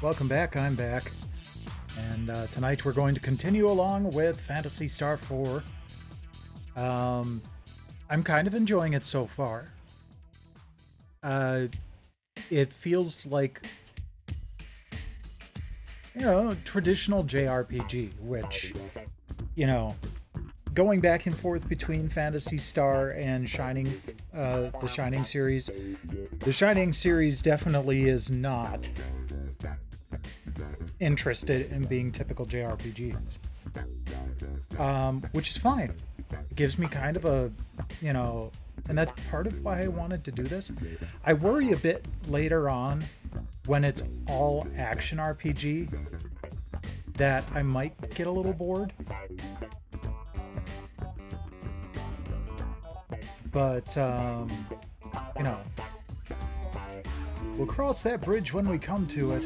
Welcome back, I'm back. And tonight we're going to continue along with Phantasy Star 4. I'm kind of enjoying it so far. It feels like, traditional JRPG, which, going back and forth between Phantasy Star and Shining, the Shining series. The Shining series definitely is not interested in being typical JRPGs, which is fine. It gives me kind of a, and that's part of why I wanted to do this. I worry a bit later on when it's all action RPG that I might get a little bored. But, we'll cross that bridge when we come to it.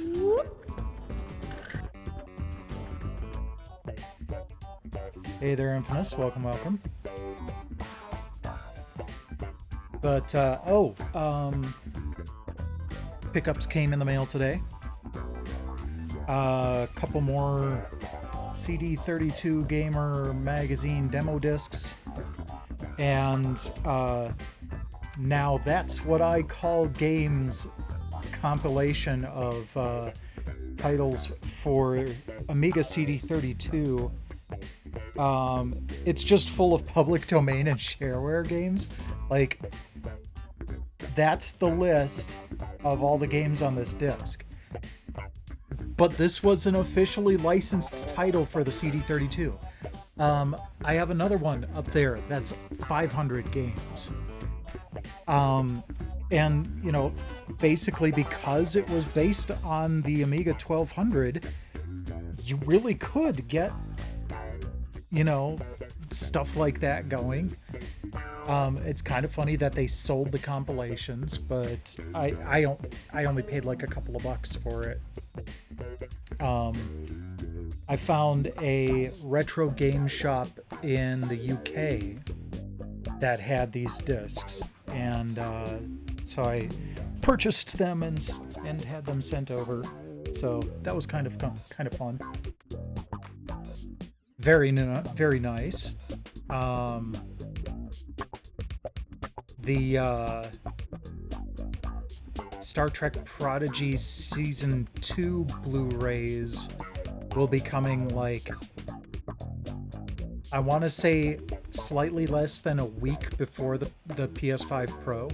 Hey there, Infamous. Welcome, welcome. But, pickups came in the mail today. A couple more CD32 Gamer magazine demo discs. And, now that's what I call games compilation of, titles for Amiga CD32. It's just full of public domain and shareware games. Like, that's the list of all the games on this disc. But this was an officially licensed title for the CD32. I have another one up there that's 500 games. And, basically because it was based on the Amiga 1200, you really could get, stuff like that going. It's kind of funny that they sold the compilations, but I only paid like a couple of bucks for it. I found a retro game shop in the UK that had these discs, and so I purchased them and had them sent over. So that was kind of fun. Very nice. The Star Trek Prodigy Season 2 Blu-rays will be coming, like, I want to say slightly less than a week before the PS5 Pro.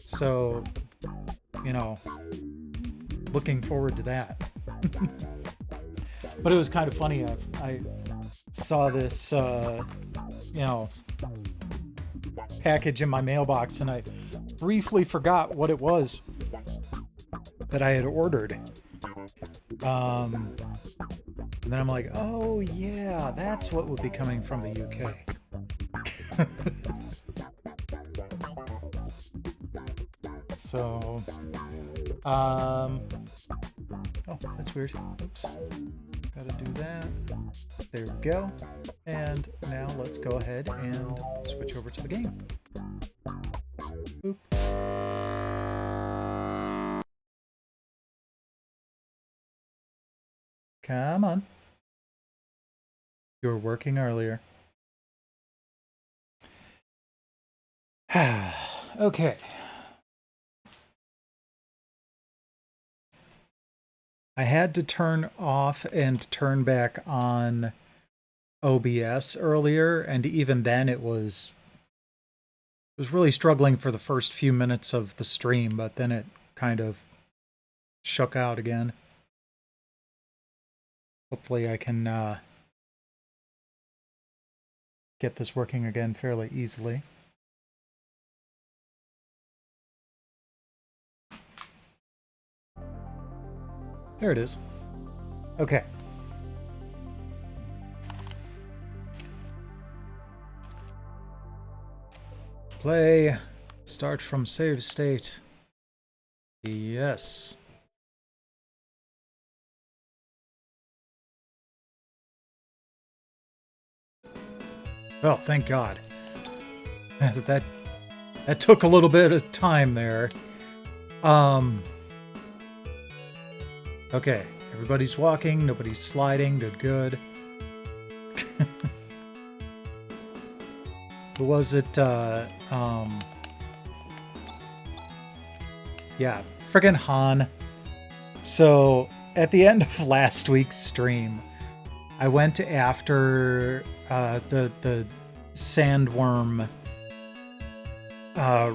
So, looking forward to that. But it was kind of funny. I saw this, package in my mailbox, and I briefly forgot what it was that I had ordered. And then I'm like, oh yeah, that's what would be coming from the UK. So, oh, that's weird. Oops. Gotta do that. There we go. And now let's go ahead and switch over to the game. Boop. Come on. You were working earlier. Okay. I had to turn off and turn back on OBS earlier, and even then it was really struggling for the first few minutes of the stream, but then it kind of shook out again. Hopefully I can get this working again fairly easily. There it is. Okay. Play. Start from save state. Yes. Well, thank God. That took a little bit of time there. Okay, everybody's walking, nobody's sliding, good. Who was it? Yeah, friggin' Han. So, at the end of last week's stream, I went after the Sandworm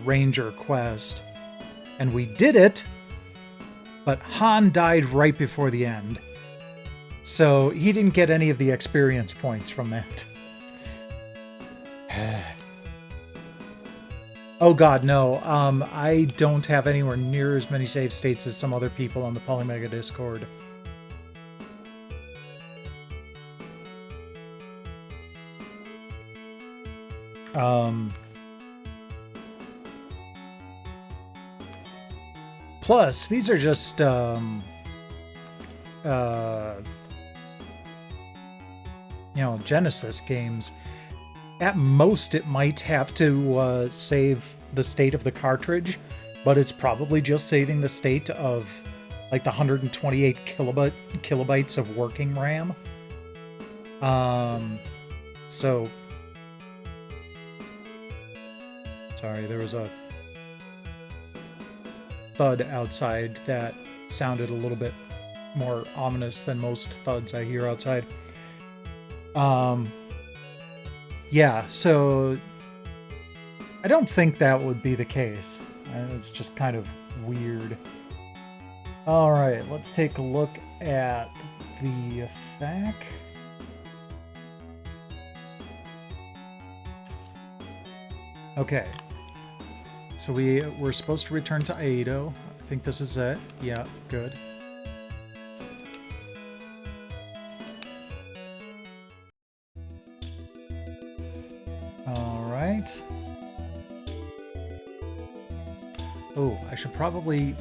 Ranger quest, and we did it, but Han died right before the end. So, he didn't get any of the experience points from that. Oh god, no. I don't have anywhere near as many save states as some other people on the Polymega Discord. Plus, these are just, you know, Genesis games. At most, it might have to save the state of the cartridge, but it's probably just saving the state of like the 128 kilobytes of working RAM. So sorry, there was a thud outside that sounded a little bit more ominous than most thuds I hear outside. Yeah, so I don't think that would be the case. It's just kind of weird. All right, let's take a look at the effect. Okay, so we're supposed to return to Aido. I think this is it. Yeah, good. All right. Oh, I should probably...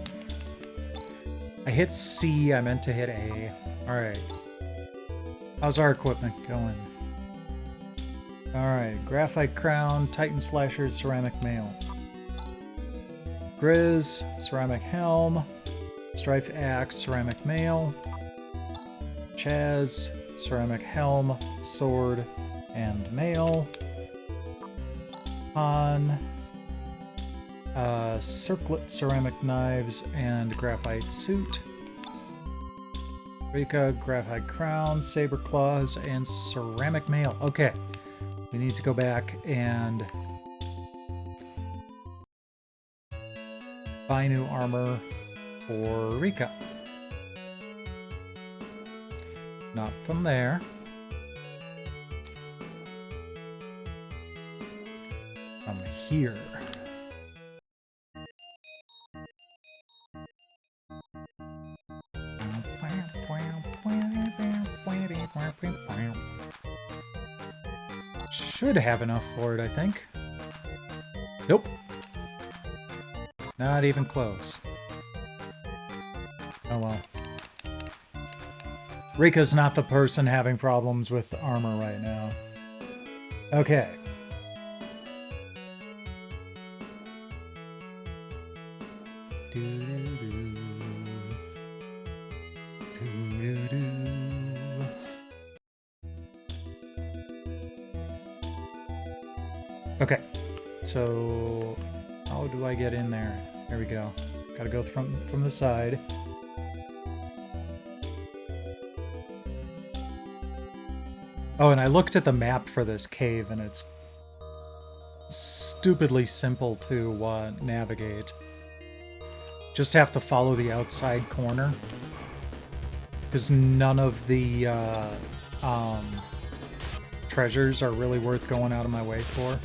I hit C, I meant to hit A. Alright. How's our equipment going? Alright, Graphite Crown, Titan Slasher, Ceramic Mail. Grizz, Ceramic Helm, Strife Axe, Ceramic Mail. Chaz, Ceramic Helm, Sword, and Mail. Han, Circlet Ceramic Knives and Graphite Suit. Rika, Graphite Crown, Saber Claws, and Ceramic Mail. Okay, we need to go back and buy new armor for Rika. Not from there. From here. Should have enough for it, I think. Nope. Not even close. Oh well. Rika's not the person having problems with armor right now. Okay. Okay, so how do I get in there? There we go. Gotta go from the side. Oh, and I looked at the map for this cave, and it's stupidly simple to navigate. Just have to follow the outside corner, because none of the treasures are really worth going out of my way for.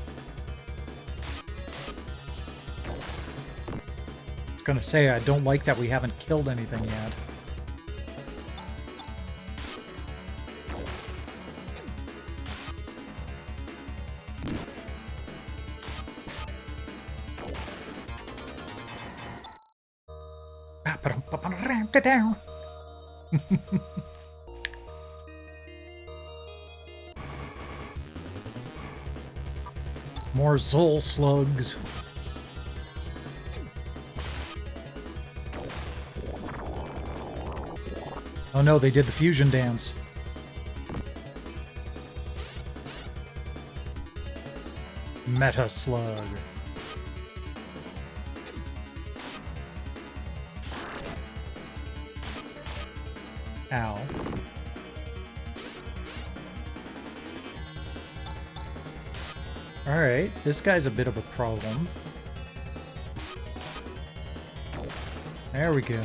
I was gonna say, I don't like that we haven't killed anything yet. Down. More Zol slugs. Oh no, they did the fusion dance. Meta Slug. Ow. Alright, this guy's a bit of a problem. There we go.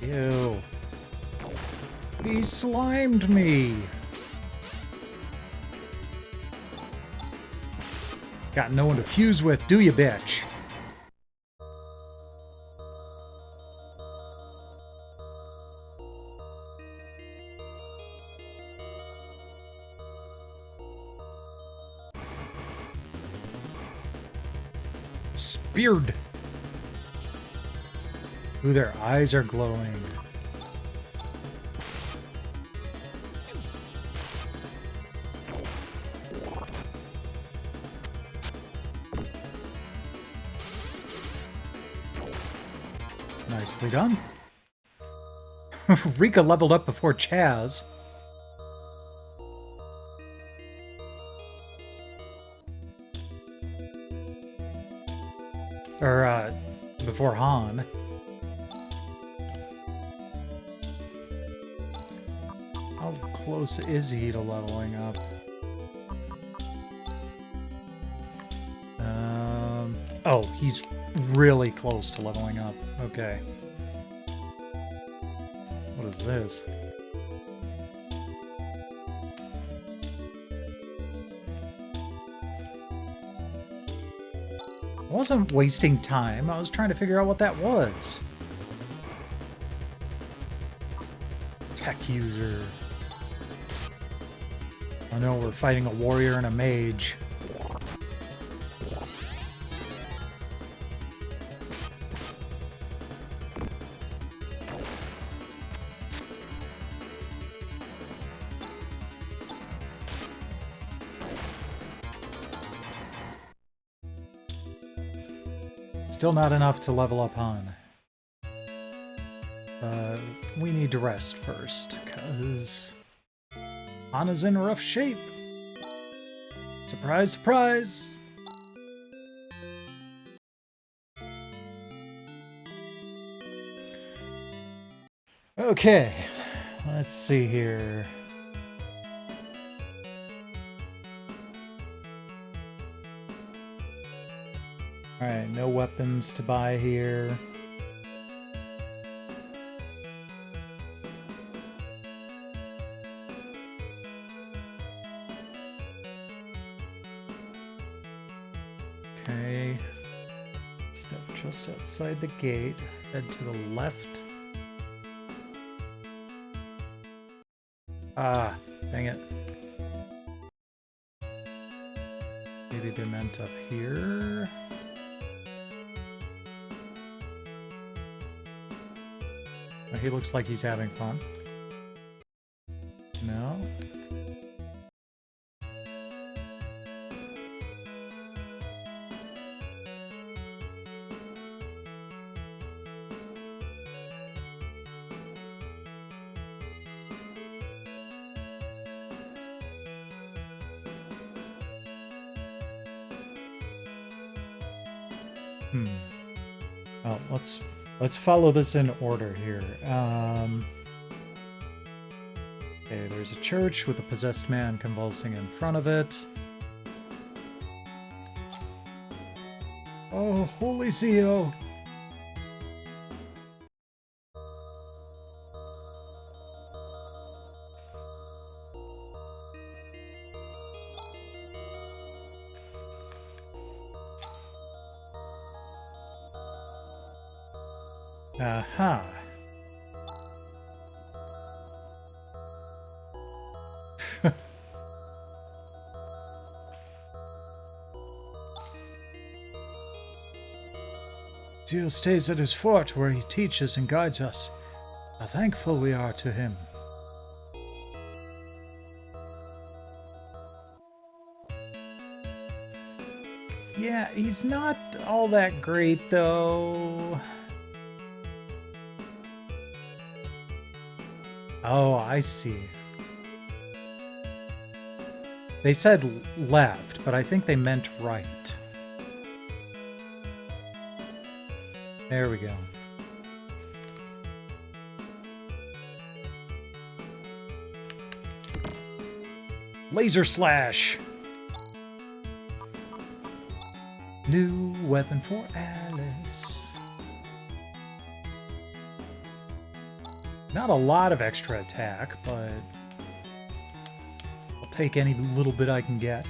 Ew. He slimed me. Got no one to fuse with, do you, bitch? Speared. Ooh, their eyes are glowing. Nicely done. Rika leveled up before Chaz. Or, before Han. How close is he to leveling up? Oh, he's really close to leveling up. Okay. What is this? I wasn't wasting time. I was trying to figure out what that was. Tech user. I know we're fighting a warrior and a mage. Still not enough to level up Han. We need to rest first, because Han is in rough shape. Surprise, surprise! Okay, let's see here. Alright, no weapons to buy here. Okay. Step just outside the gate. Head to the left. Ah, dang it. Maybe they're meant up here. Oh, he looks like he's having fun. No? Oh, let's follow this in order here. Okay, there's a church with a possessed man convulsing in front of it. Oh, holy Zio! Aha. Zio stays at his fort where he teaches and guides us. How thankful we are to him. Yeah, he's not all that great, though. Oh, I see. They said left, but I think they meant right. There we go. Laser slash! New weapon for Alice. Not a lot of extra attack, but I'll take any little bit I can get.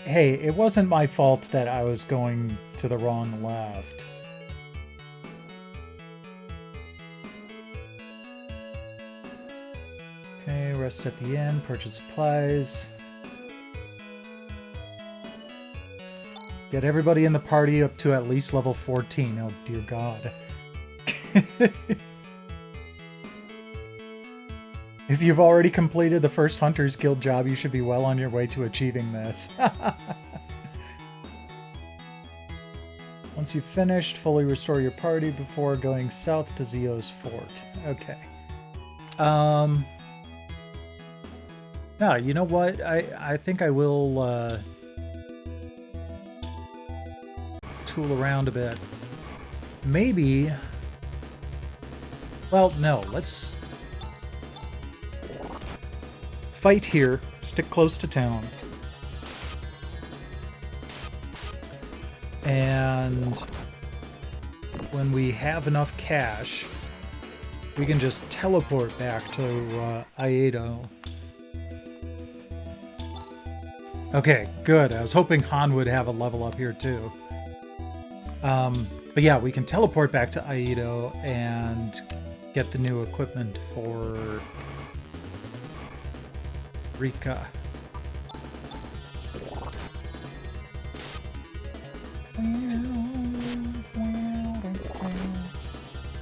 Hey, it wasn't my fault that I was going to the wrong left. Okay, rest at the inn, purchase supplies. Get everybody in the party up to at least level 14. Oh, dear God. If you've already completed the first Hunter's Guild job, you should be well on your way to achieving this. Once you've finished, fully restore your party before going south to Zio's fort. Okay. No, you know what? I think I will tool around a bit. Maybe... Well, no, let's fight here, stick close to town. And when we have enough cash, we can just teleport back to Aedo. Okay, good. I was hoping Han would have a level up here too. But yeah, we can teleport back to Aedo and get the new equipment for Rika.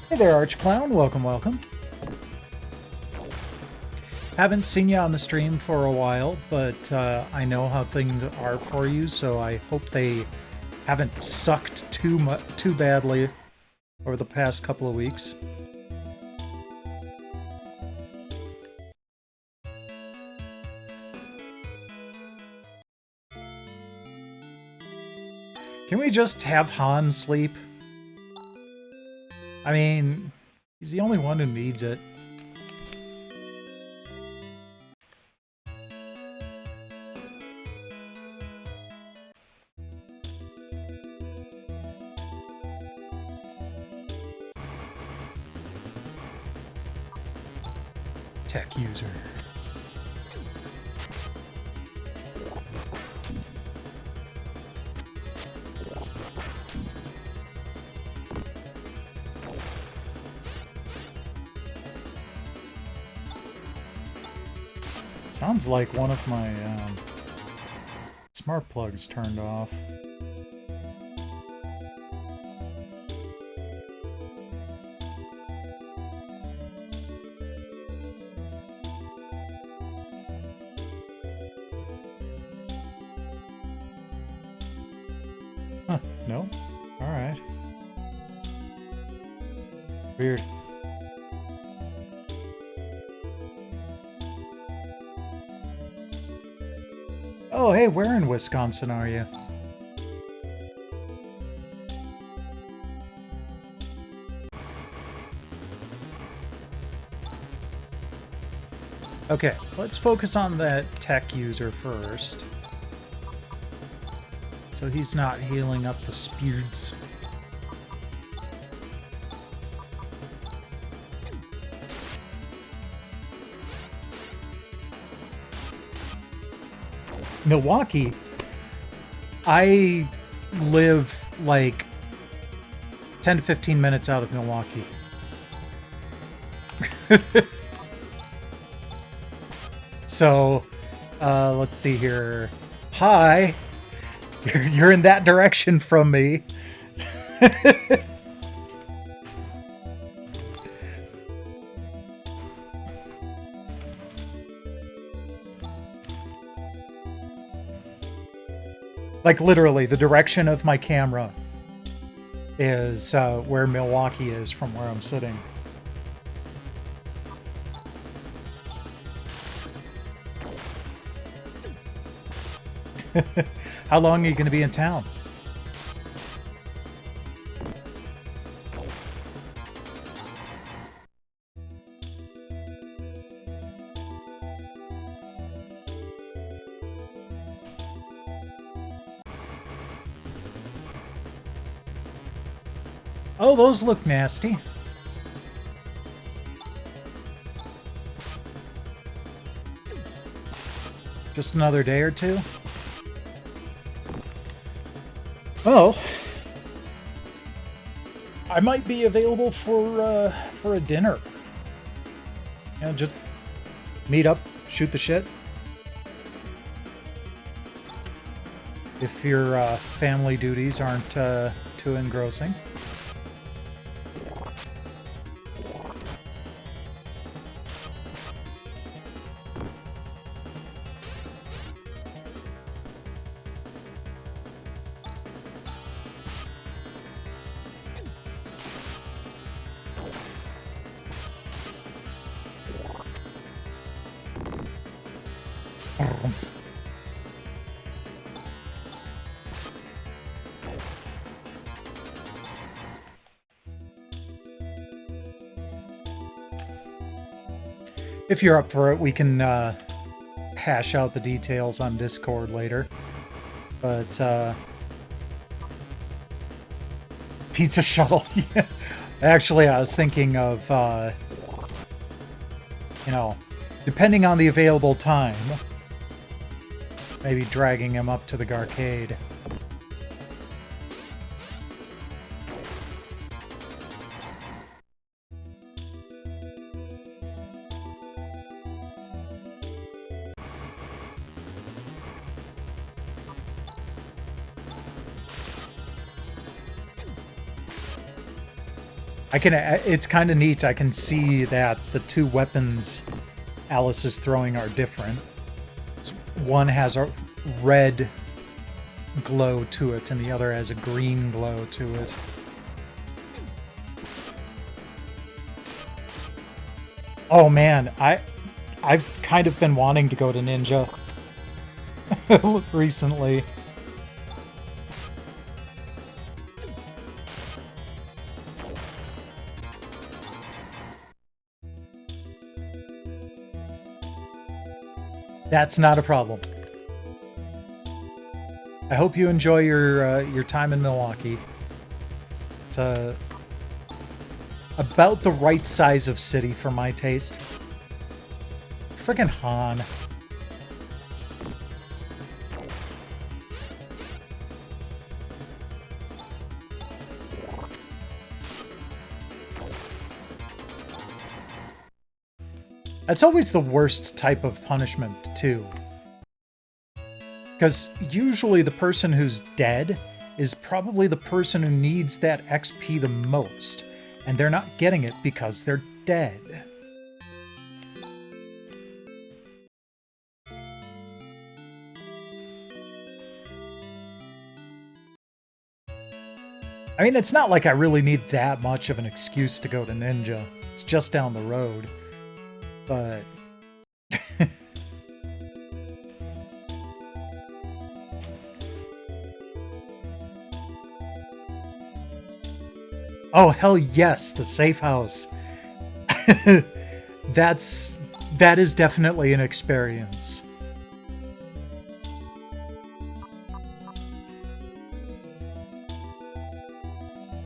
Hey there, Arch Clown. Welcome, welcome. Haven't seen you on the stream for a while, but I know how things are for you, so I hope they haven't sucked too badly over the past couple of weeks. Can we just have Han sleep? I mean, he's the only one who needs it. Tech user. Sounds like one of my smart plugs turned off. Huh, no? Alright. Weird. Oh, hey, where in Wisconsin are you? Okay, let's focus on that tech user first. So he's not healing up the spears. Milwaukee, I live like 10 to 15 minutes out of Milwaukee. So Let's see here. Hi. You're in that direction from me. Like literally, the direction of my camera is where Milwaukee is from where I'm sitting. How long are you going to be in town? Oh, those look nasty. Just another day or two? Oh, I might be available for a dinner. Yeah, just meet up, shoot the shit. If your family duties aren't too engrossing. If you're up for it, we can hash out the details on Discord later. But, Pizza Shuttle, yeah. Actually, I was thinking of, you know, depending on the available time, maybe dragging him up to the arcade. It's kind of neat. I can see that the two weapons Alice is throwing are different. One has a red glow to it, and the other has a green glow to it. Oh man, I've kind of been wanting to go to Ninja recently. That's not a problem. I hope you enjoy your time in Milwaukee. It's about the right size of city for my taste. Friggin' Han. That's always the worst type of punishment, too. Because usually the person who's dead is probably the person who needs that XP the most, and they're not getting it because they're dead. I mean, it's not like I really need that much of an excuse to go to Ninja. It's just down the road. But... oh, hell yes, the safe house. That is definitely an experience.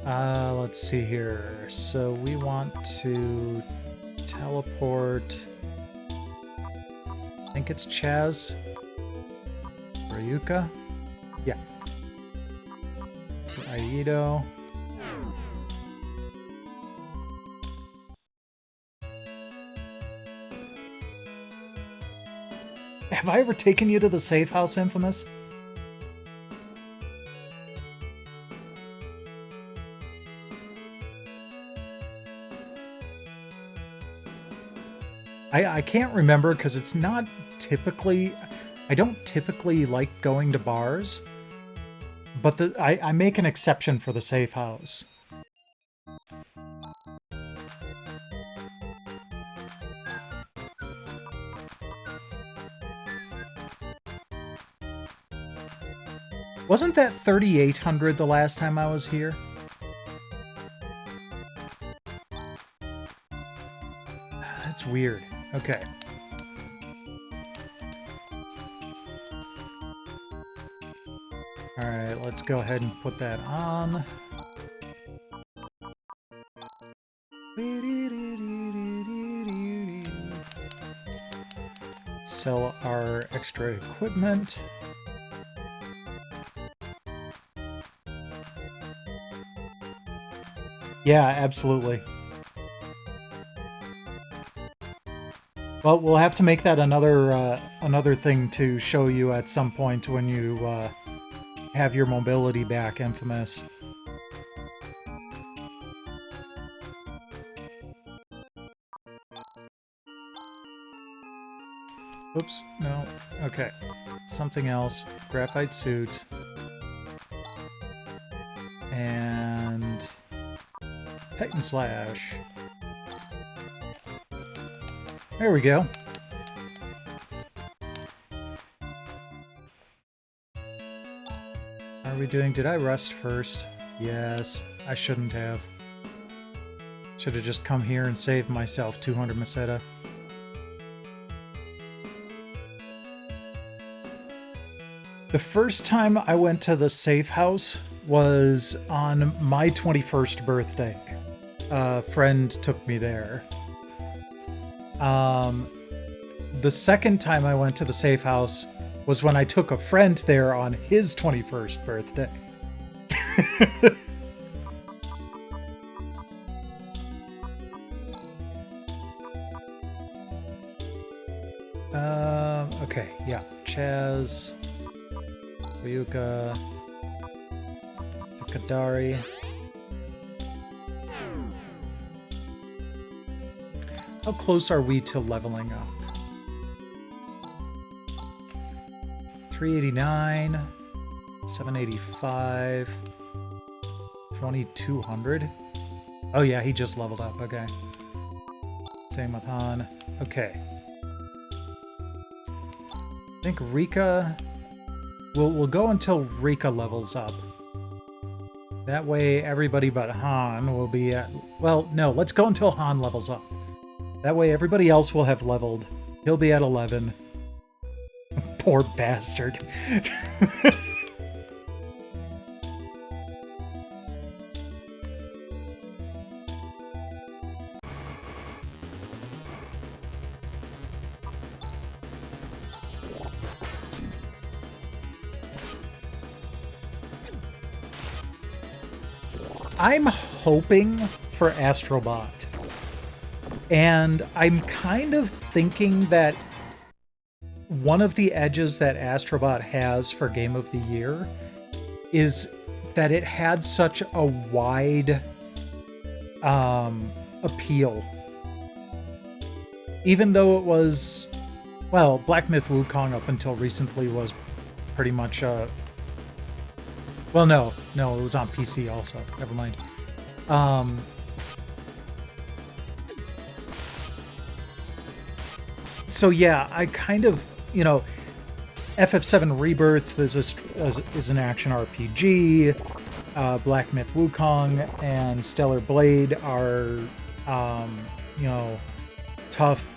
Let's see here. So we want to teleport. I think it's Chaz. Ryuka? Yeah. Aido. Have I ever taken you to the safe house, Infamous? I can't remember because it's not typically... I don't typically like going to bars, but I make an exception for the safe house. Wasn't that 3,800 the last time I was here? That's weird. Okay. Alright, let's go ahead and put that on. Sell our extra equipment. Yeah, absolutely. Well, we'll have to make that another thing to show you at some point when you have your mobility back, Infamous. Oops, no. Okay. Something else. Graphite suit. And Titan Slash. There we go. How are we doing? Did I rest first? Yes, I shouldn't have. Should have just come here and saved myself 200 Meseta. The first time I went to the safe house was on my 21st birthday. A friend took me there. The second time I went to the safe house was when I took a friend there on his 21st birthday. Okay, yeah. Chaz, Ryuka, Takadari. How close are we to leveling up? 389, 785, 2200. Oh yeah, he just leveled up. Okay. Same with Han. Okay. I think Rika... We'll go until Rika levels up. That way everybody but Han will be at... Well, no, let's go until Han levels up. That way everybody else will have leveled. He'll be at 11. Poor bastard. I'm hoping for Astrobot. And I'm kind of thinking that one of the edges that Astrobot has for Game of the Year is that it had such a wide appeal. Even though it was, well, Black Myth Wukong up until recently was pretty much well, no, it was on PC also. Never mind. So yeah, I kind of, you know, FF7 Rebirth is an action RPG. Black Myth Wukong and Stellar Blade are, you know, tough,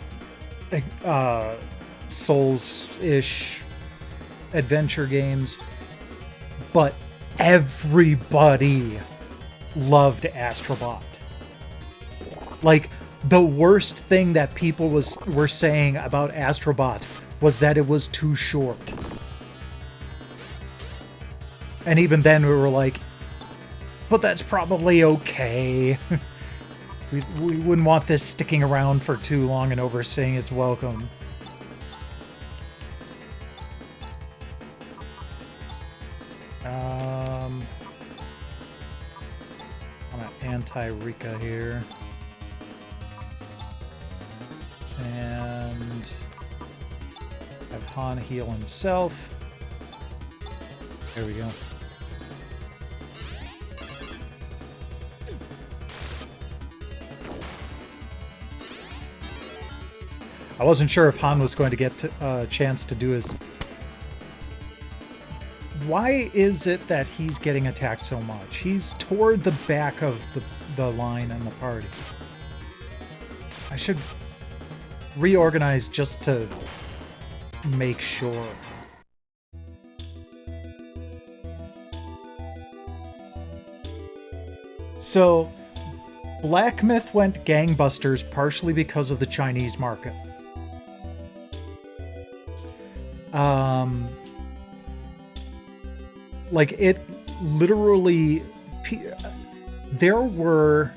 Souls-ish adventure games. But everybody loved Astrobot. Like, the worst thing that people were saying about Astrobot was that it was too short. And even then we were like, but that's probably okay. we wouldn't want this sticking around for too long and overstaying its welcome. anti-Rika here. And have Han heal himself. There we go. I wasn't sure if Han was going to get a chance to do his... Why is it that he's getting attacked so much? He's toward the back of the line and the party. I should reorganize just to make sure. So, Black Myth went gangbusters partially because of the Chinese market. Like, it literally... There were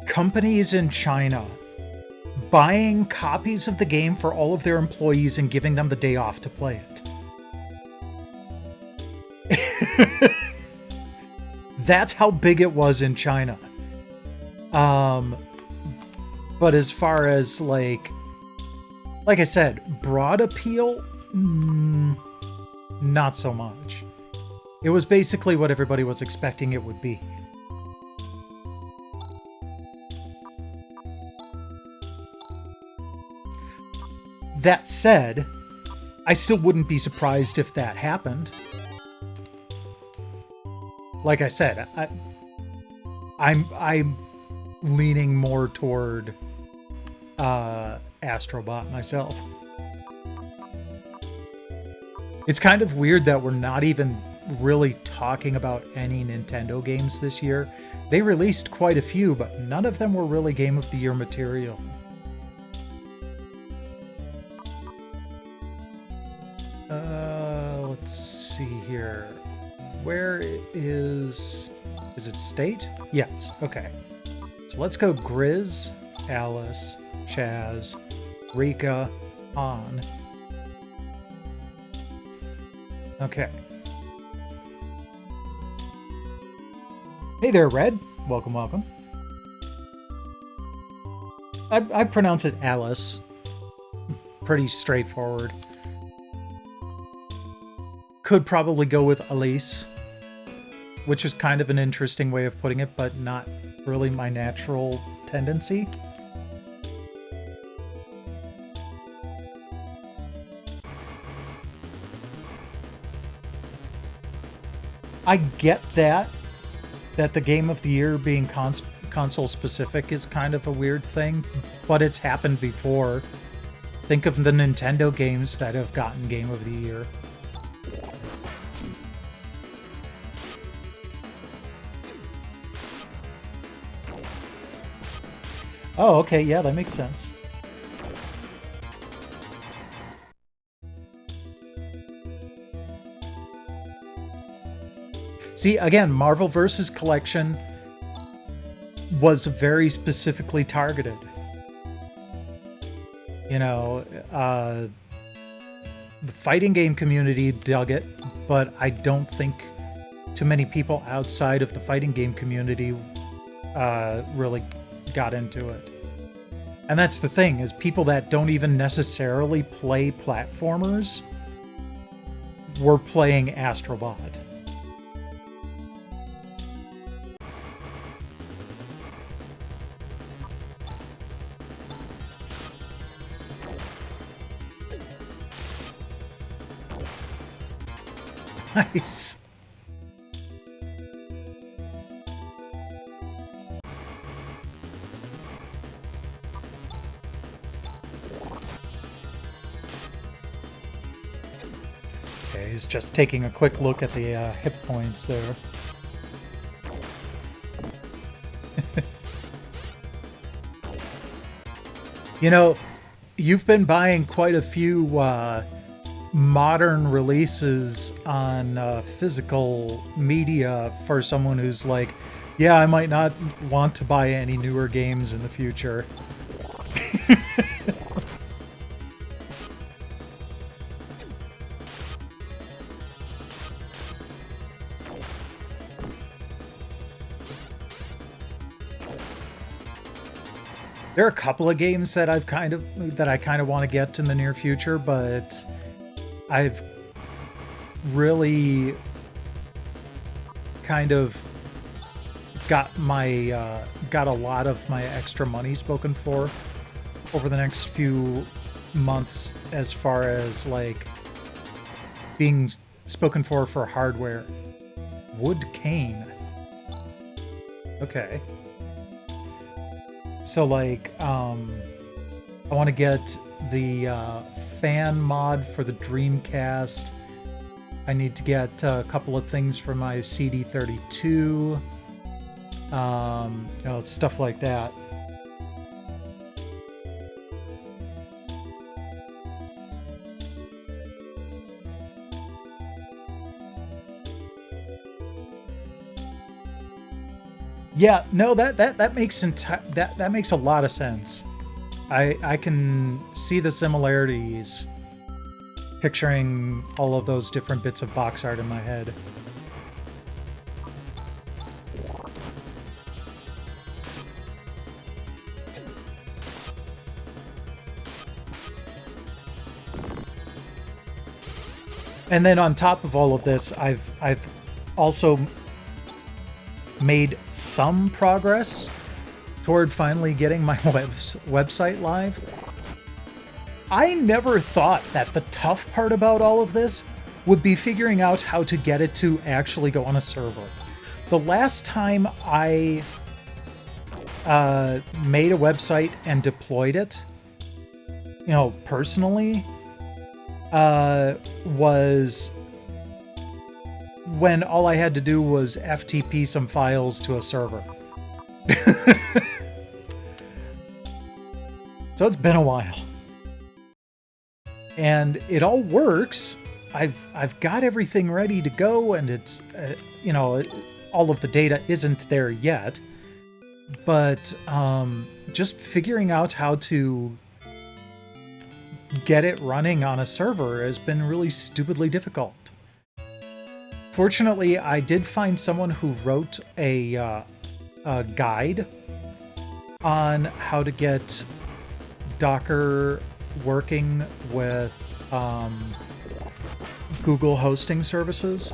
companies in China buying copies of the game for all of their employees and giving them the day off to play it. That's how big it was in China. But as far as, like I said, broad appeal, not so much. It was basically what everybody was expecting it would be. That said, I still wouldn't be surprised if that happened. Like I said, I'm leaning more toward Astrobot myself. It's kind of weird that we're not even really talking about any Nintendo games this year. They released quite a few, but none of them were really Game of the Year material. Let's see here. Where is it State? Yes, okay. So let's go Grizz, Alice, Chaz, Rika, Han. Okay. Hey there, Red. Welcome, welcome. I pronounce it Alice. Pretty straightforward. Could probably go with Elise, which is kind of an interesting way of putting it, but not really my natural tendency. I get that the Game of the Year being console specific is kind of a weird thing, but it's happened before. Think of the Nintendo games that have gotten Game of the Year. Oh, okay, yeah, that makes sense. See, again, Marvel vs. Collection was very specifically targeted. You know, the fighting game community dug it, but I don't think too many people outside of the fighting game community really got into it. And that's the thing, is people that don't even necessarily play platformers were playing Astrobot. Nice. Okay, he's just taking a quick look at the hit points there. You know, you've been buying quite a few modern releases on physical media for someone who's like, yeah, I might not want to buy any newer games in the future. There are a couple of games that I kind of want to get in the near future, but I've really kind of got a lot of my extra money spoken for over the next few months, as far as like being spoken for hardware. Wood cane. Okay. So like, I want to get the fan mod for the Dreamcast. I need to get a couple of things for my CD32. Stuff like that. Yeah, no, that makes that makes a lot of sense. I can see the similarities, picturing all of those different bits of box art in my head. And then on top of all of this, I've also made some progress toward finally getting my website live. I never thought that the tough part about all of this would be figuring out how to get it to actually go on a server. The last time I made a website and deployed it, personally, was when all I had to do was FTP some files to a server. So it's been a while. And it all works. I've got everything ready to go, and it's, all of the data isn't there yet. But just figuring out how to get it running on a server has been really stupidly difficult. Fortunately, I did find someone who wrote a guide on how to get Docker working with Google hosting services.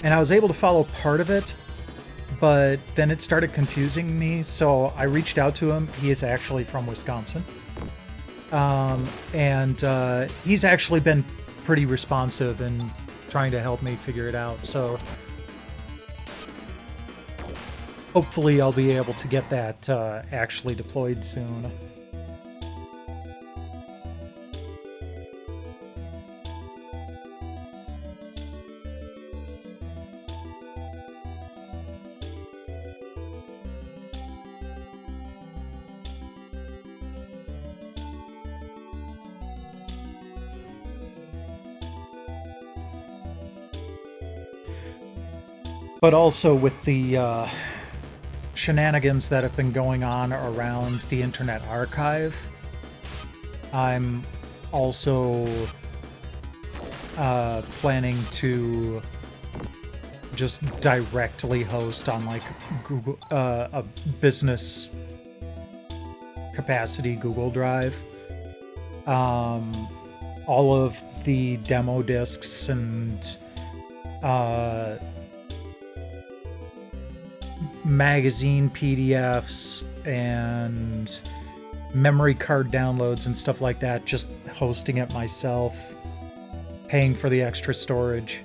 And I was able to follow part of it, but then it started confusing me, so I reached out to him. He is actually from Wisconsin. And he's actually been pretty responsive in trying to help me figure it out. So hopefully I'll be able to get that actually deployed soon. But also with the shenanigans that have been going on around the Internet Archive, I'm also planning to just directly host on like Google, a business capacity Google Drive. All of the demo discs and magazine PDFs and memory card downloads and stuff like that, just hosting it myself, paying for the extra storage.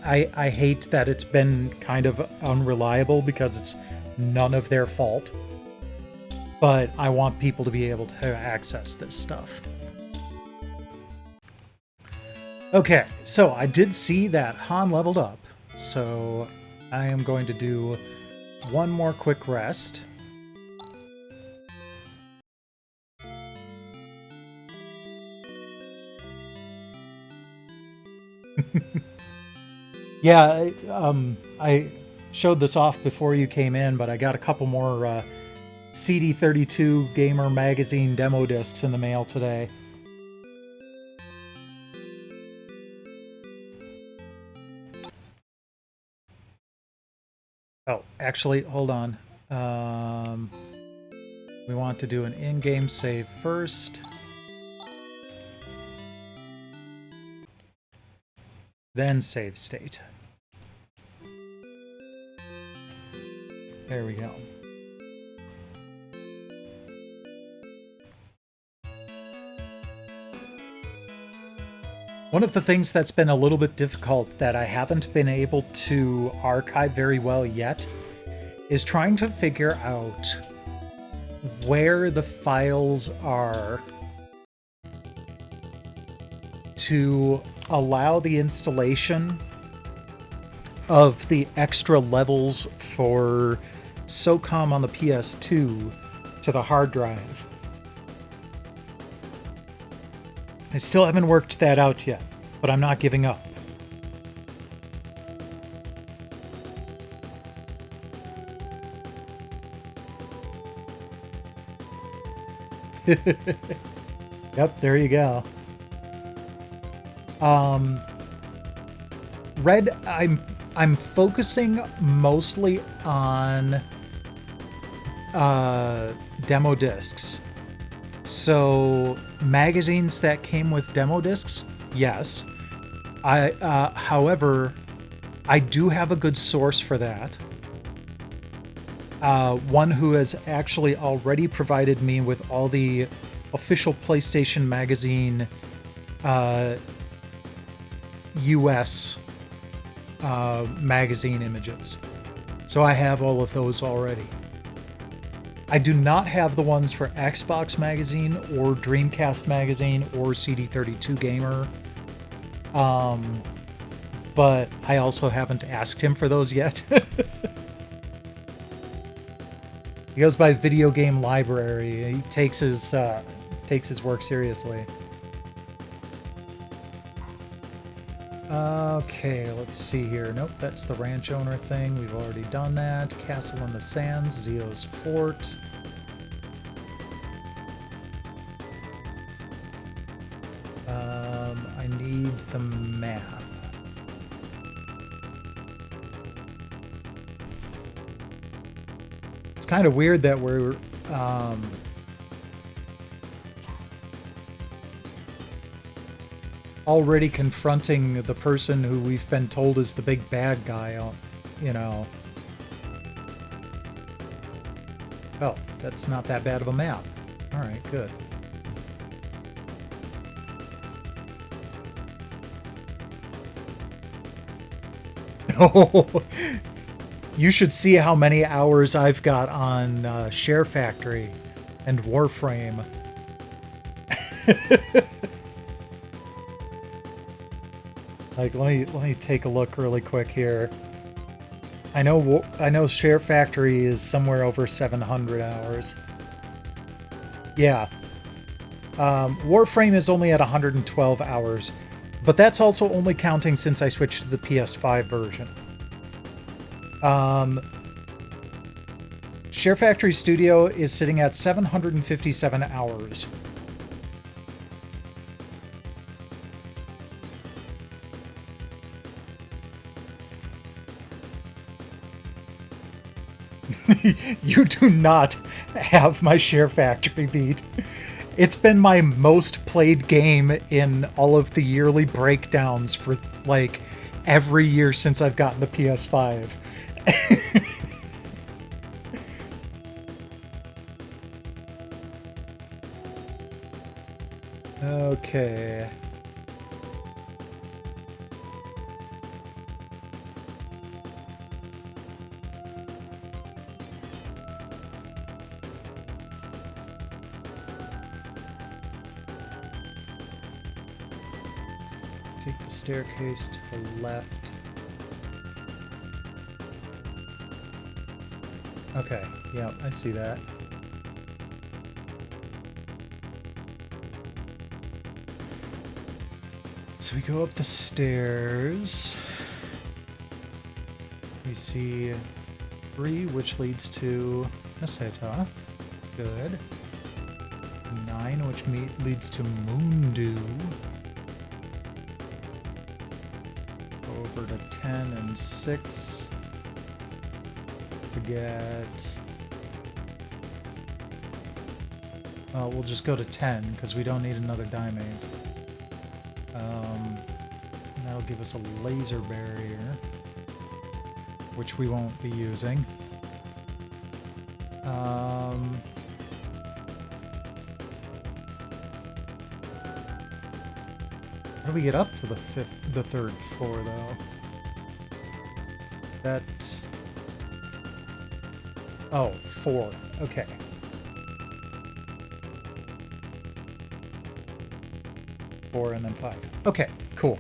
I hate that it's been kind of unreliable because it's none of their fault, but I want people to be able to access this stuff. Okay, so I did see that Han leveled up, so I am going to do one more quick rest. Yeah, I showed this off before you came in, but I got a couple more CD32 Gamer Magazine demo discs in the mail today. Oh, actually, hold on. We want to do an in-game save first. Then save state. There we go. One of the things that's been a little bit difficult that I haven't been able to archive very well yet is trying to figure out where the files are to allow the installation of the extra levels for SOCOM on the PS2 to the hard drive. I still haven't worked that out yet, but I'm not giving up. Yep, there you go. Red, I'm focusing mostly on demo discs. So magazines that came with demo discs, yes. However, I do have a good source for that. One who has actually already provided me with all the official PlayStation Magazine US magazine images. So I have all of those already. I do not have the ones for Xbox Magazine or Dreamcast Magazine or CD32 Gamer. But I also haven't asked him for those yet. He goes by Video Game Library. He takes his work seriously. Okay, let's see here. Nope, that's the ranch owner thing. We've already done that. Castle in the Sands, Zio's Fort. I need the map. It's kind of weird that we're already confronting the person who we've been told is the big bad guy, you know. Oh, that's not that bad of a map. Alright, good. Oh, you should see how many hours I've got on Share Factory and Warframe. Like, let me take a look really quick here. I know Share Factory is somewhere over 700 hours. Yeah. Warframe is only at 112 hours, but that's also only counting since I switched to the PS5 version. Share Factory Studio is sitting at 757 hours. You do not have my Share Factory beat. It's been my most played game in all of the yearly breakdowns for, like, every year since I've gotten the PS5. Okay. Take the staircase to the left. Okay, yeah, I see that. So we go up the stairs. We see 3, which leads to Meseta. Good. 9, which leads to Moondew. Over to 10 and 6 to get We'll just go to 10 because we don't need another diamond. That'll give us a laser barrier, which we won't be using. How do we get up to the third floor, though? That... Oh, 4. Okay. Four and then 5. Okay, cool.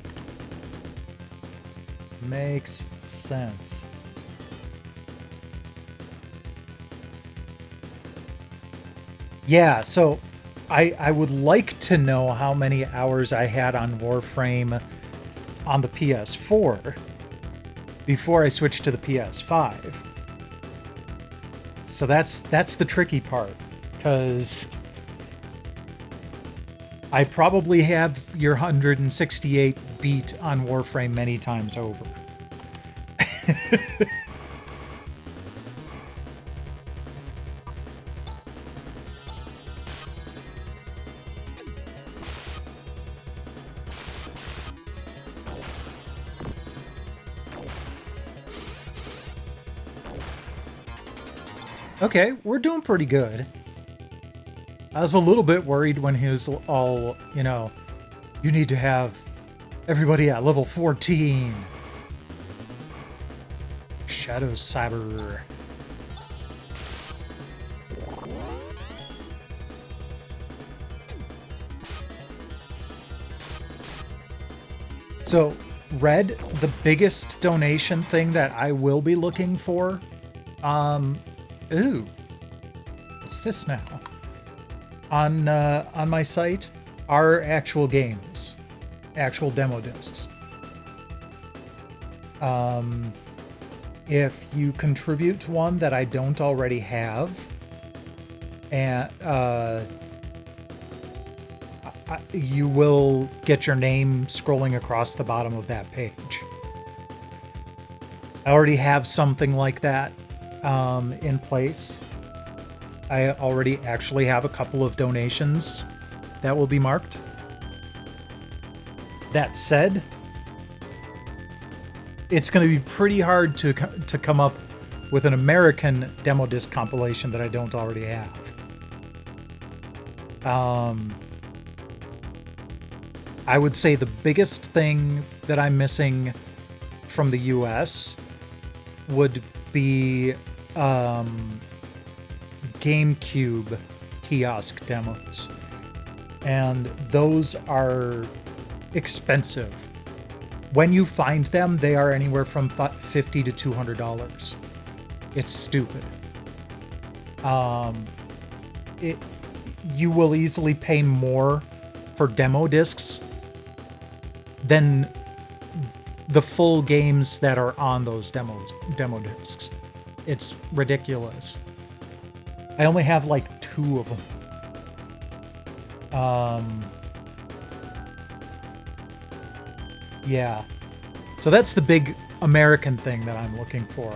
Makes sense. Yeah, so I would like to know how many hours I had on Warframe on the PS4 before I switched to the PS5. So that's the tricky part, because I probably have your 168 beat on Warframe many times over. Okay, we're doing pretty good. I was a little bit worried when he was all, you know, you need to have everybody at level 14. Shadow Cyber. So, Red, the biggest donation thing that I will be looking for, ooh, what's this now? On my site are actual games, actual demo discs. If you contribute to one that I don't already have, and you will get your name scrolling across the bottom of that page. I already have something like that in place. I already actually have a couple of donations that will be marked. That said, it's going to be pretty hard to come up with an American demo disc compilation that I don't already have. I would say the biggest thing that I'm missing from the US would be GameCube kiosk demos. And those are expensive. When you find them, they are anywhere from $50 to $200. It's stupid. You will easily pay more for demo discs than the full games that are on those demo discs. It's ridiculous. I only have like 2 of them. Yeah. So that's the big American thing that I'm looking for.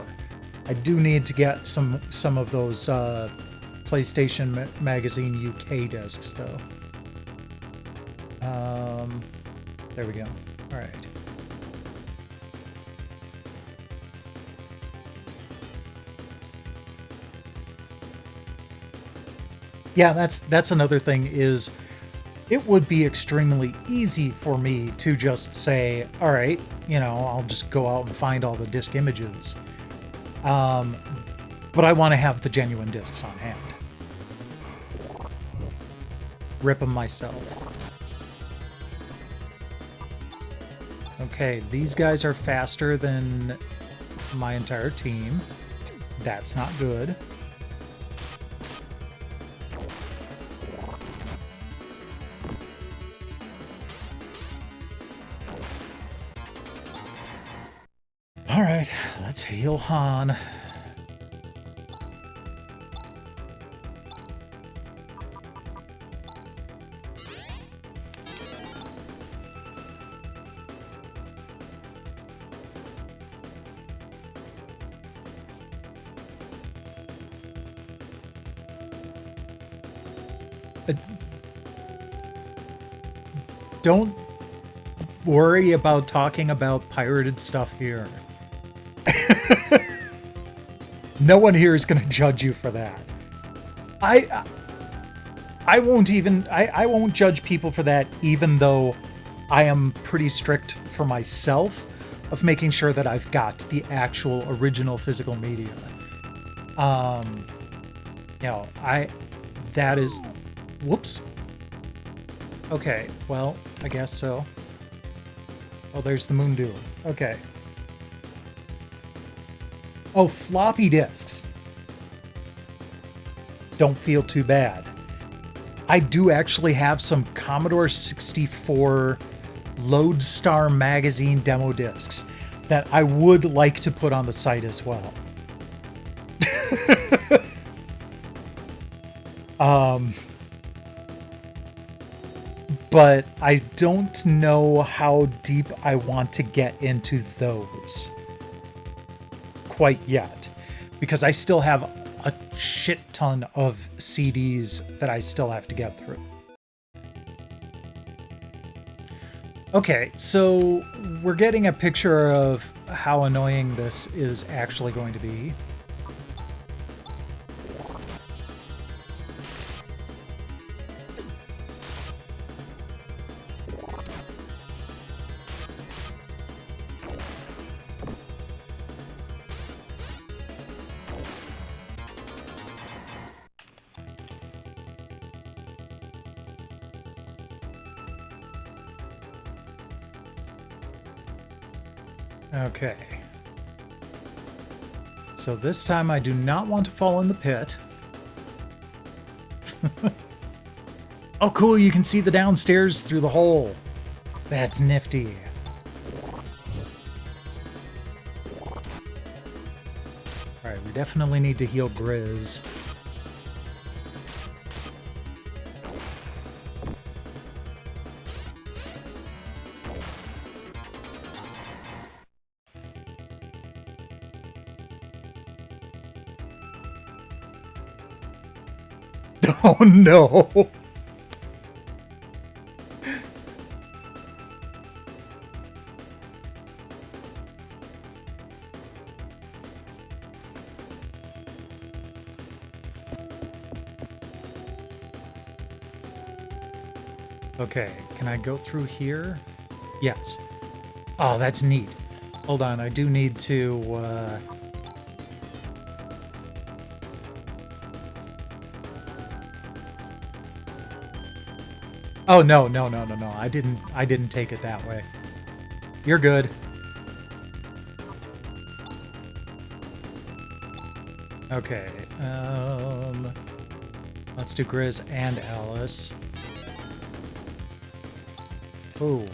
I do need to get some of those PlayStation Magazine UK discs, though. There we go. All right. Yeah, that's another thing is it would be extremely easy for me to just say, all right, you know, I'll just go out and find all the disc images. But I want to have the genuine discs on hand. Rip them myself. Okay, these guys are faster than my entire team. That's not good. All right, let's heal Han. don't worry about talking about pirated stuff here. No one here is going to judge you for that. I won't judge people for that, even though I am pretty strict for myself of making sure that I've got the actual original physical media. You know, that is, whoops. Okay, well, I guess so. Oh, there's the moon dew. Okay. Oh, floppy disks. Don't feel too bad. I do actually have some Commodore 64 Lodestar magazine demo discs that I would like to put on the site as well. But I don't know how deep I want to get into those quite yet, because I still have a shit ton of CDs that I still have to get through. Okay, so we're getting a picture of how annoying this is actually going to be. Okay. So this time I do not want to fall in the pit. Oh, cool, you can see the downstairs through the hole. That's nifty. Alright, we definitely need to heal Grizz. Oh no! Okay, can I go through here? Yes. Oh, that's neat. Hold on, I do need to, Oh, no. I didn't take it that way. You're good. Okay, let's do Grizz and Alice. Ooh,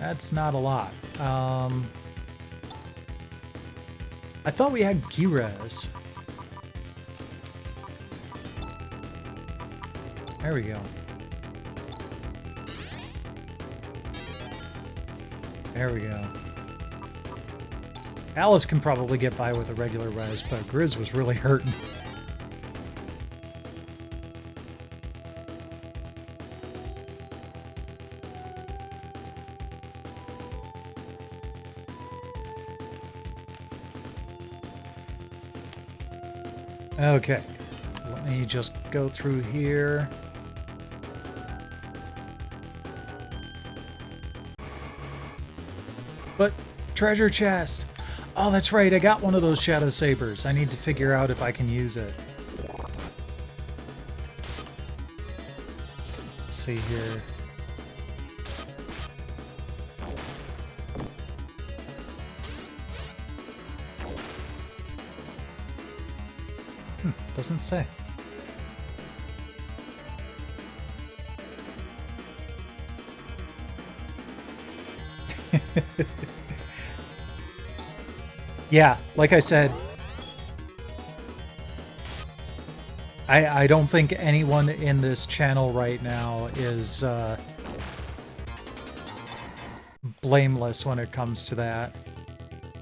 that's not a lot. I thought we had Girez. There we go. There we go. Alice can probably get by with a regular res, but Grizz was really hurting. Okay, let me just go through here. But treasure chest! Oh, that's right, I got one of those Shadow Sabers. I need to figure out if I can use it. Let's see here. Doesn't say. Yeah, like I said, I don't think anyone in this channel right now is blameless when it comes to that.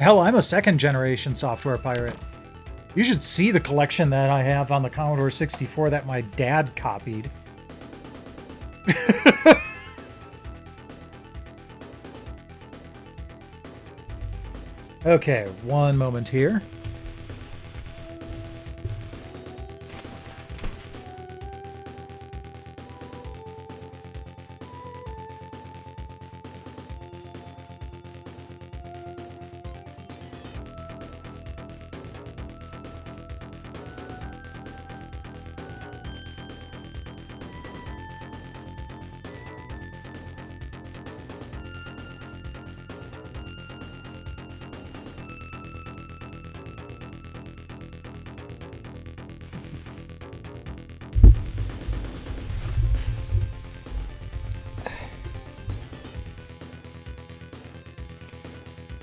Hell, I'm a second-generation software pirate. You should see the collection that I have on the Commodore 64 that my dad copied. Okay, one moment here.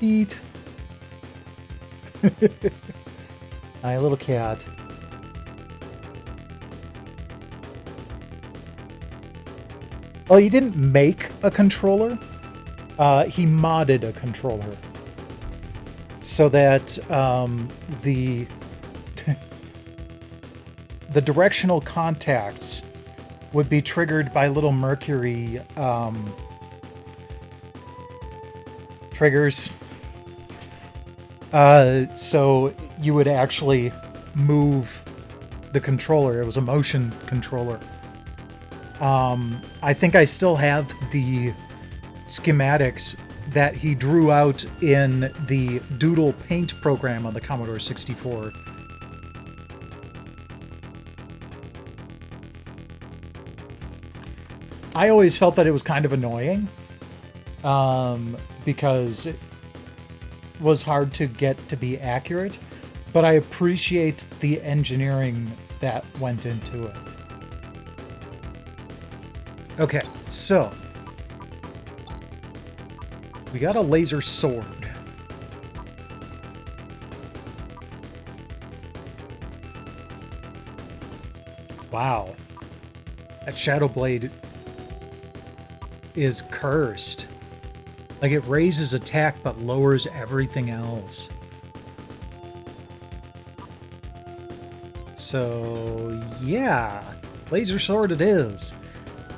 Eat. Hi, little cat. Well, he didn't make a controller. He modded a controller so that the the directional contacts would be triggered by little mercury triggers. So you would actually move the controller. It was a motion controller. I think I still have the schematics that he drew out in the Doodle Paint program on the Commodore 64. I always felt that it was kind of annoying, because it was hard to get to be accurate, but I appreciate the engineering that went into it. Okay, so we got a laser sword. Wow. That Shadow Blade is cursed. Like, it raises attack but lowers everything else. So, yeah. Laser sword it is.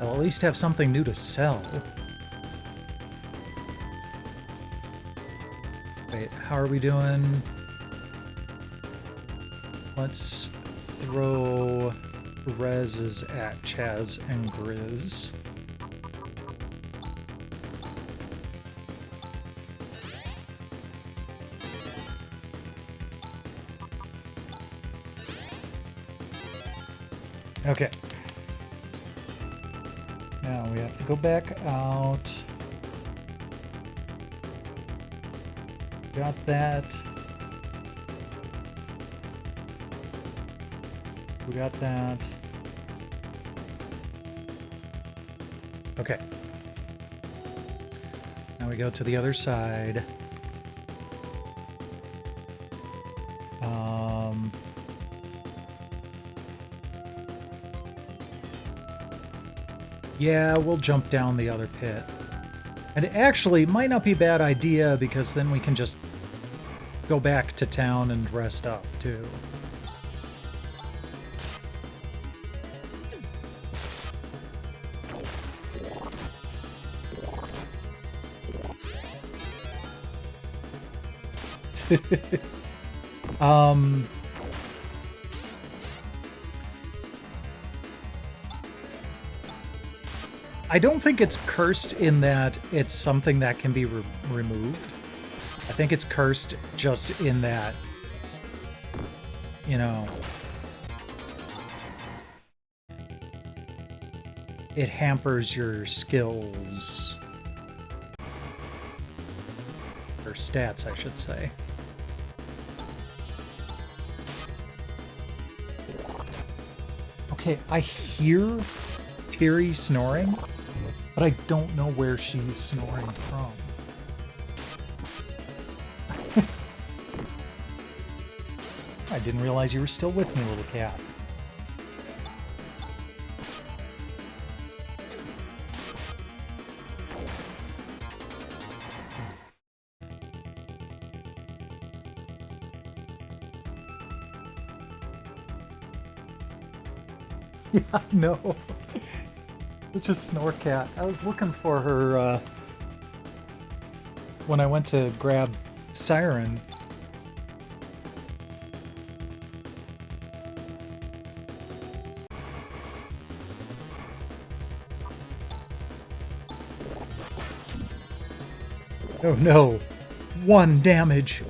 I'll at least have something new to sell. Wait, how are we doing? Let's throw reses at Chaz and Grizz. Okay. Now we have to go back out. Got that. We got that. Okay. Now we go to the other side. Yeah, we'll jump down the other pit. And it actually might not be a bad idea, because then we can just go back to town and rest up, too. I don't think it's cursed in that it's something that can be removed. I think it's cursed just in that, you know, it hampers your skills. Or stats, I should say. Okay, I hear Terry snoring, but I don't know where she's snoring from. I didn't realize you were still with me, little cat. Yeah, no. It's just Snore Cat. I was looking for her when I went to grab siren. Oh no, 1 damage.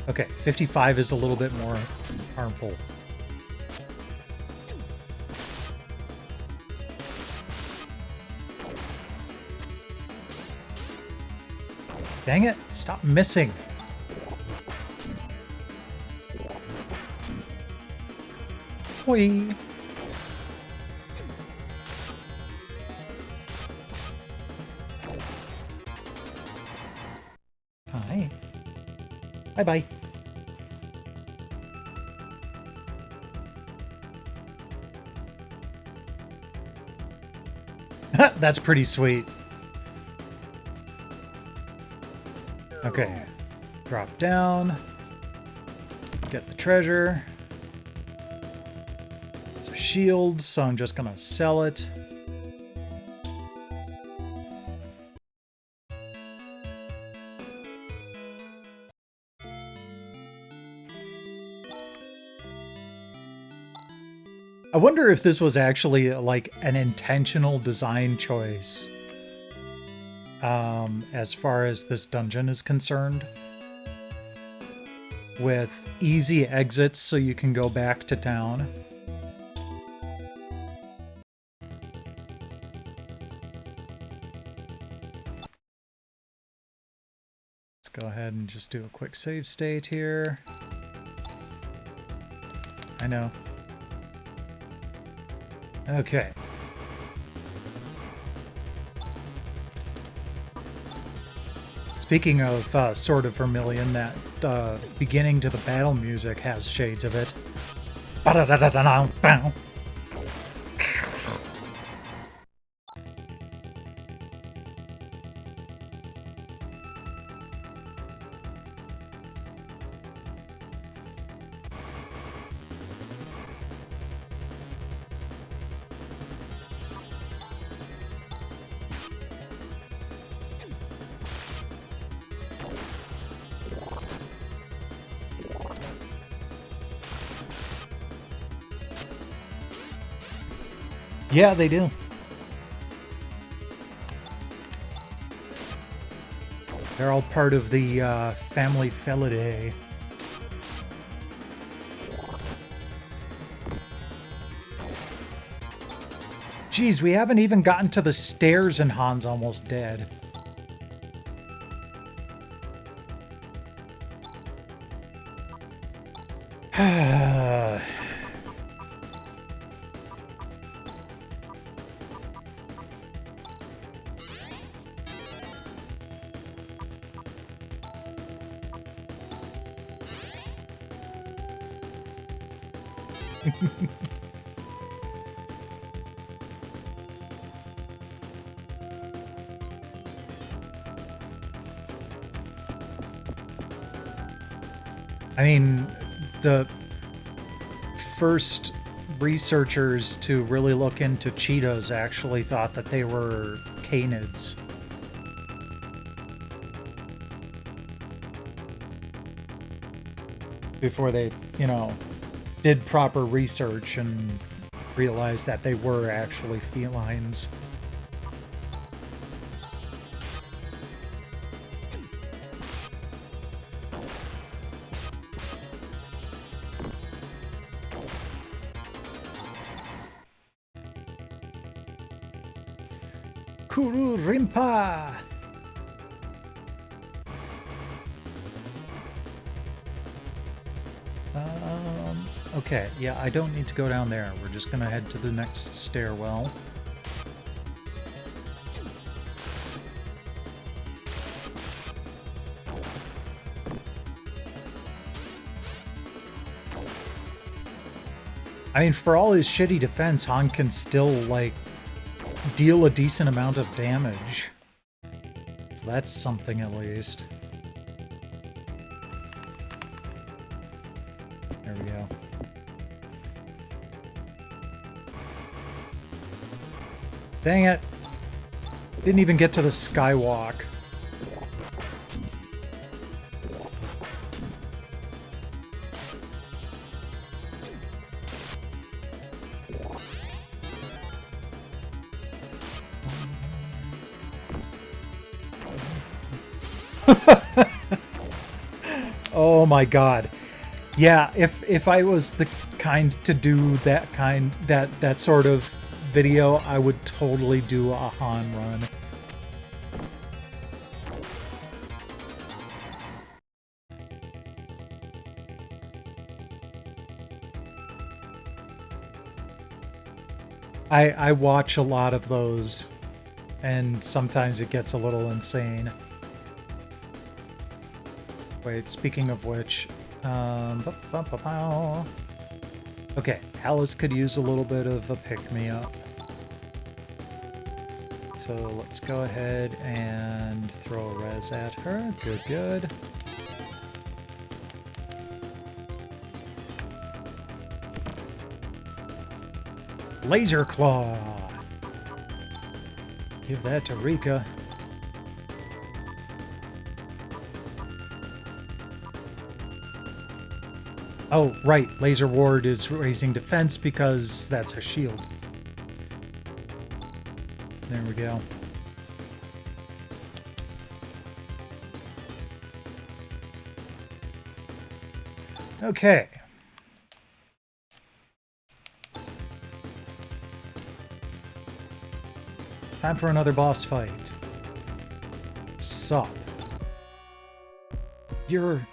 Okay, 55 is a little bit more harmful. Dang it, stop missing. Whee. Hi. Bye-bye. That's pretty sweet. Okay. Drop down. Get the treasure. It's a shield, so I'm just gonna sell it. I wonder if this was actually like an intentional design choice as far as this dungeon is concerned. With easy exits so you can go back to town. Let's go ahead and just do a quick save state here. I know. Okay. Speaking of Sword of Vermilion, that beginning to the battle music has shades of it. Yeah, they do. They're all part of the family Felidae. Jeez, we haven't even gotten to the stairs and Han's almost dead. I mean, the first researchers to really look into cheetahs actually thought that they were canids. Before they, you know, did proper research and realized that they were actually felines. Kuru Rimpa! Okay, yeah, I don't need to go down there. We're just gonna head to the next stairwell. I mean, for all his shitty defense, Han can still, like, deal a decent amount of damage. So that's something at least. There we go. Dang it! Didn't even get to the skywalk. Oh my god. Yeah, if I was the kind to do that sort of video, I would totally do a Han run. I watch a lot of those, and sometimes it gets a little insane. Wait, speaking of which, okay, Alice could use a little bit of a pick-me-up. So let's go ahead and throw a res at her. Good, good. Laser Claw! Give that to Rika. Oh, right. Laser Ward is raising defense because that's a shield. There we go. Okay. Time for another boss fight. Sup. You're...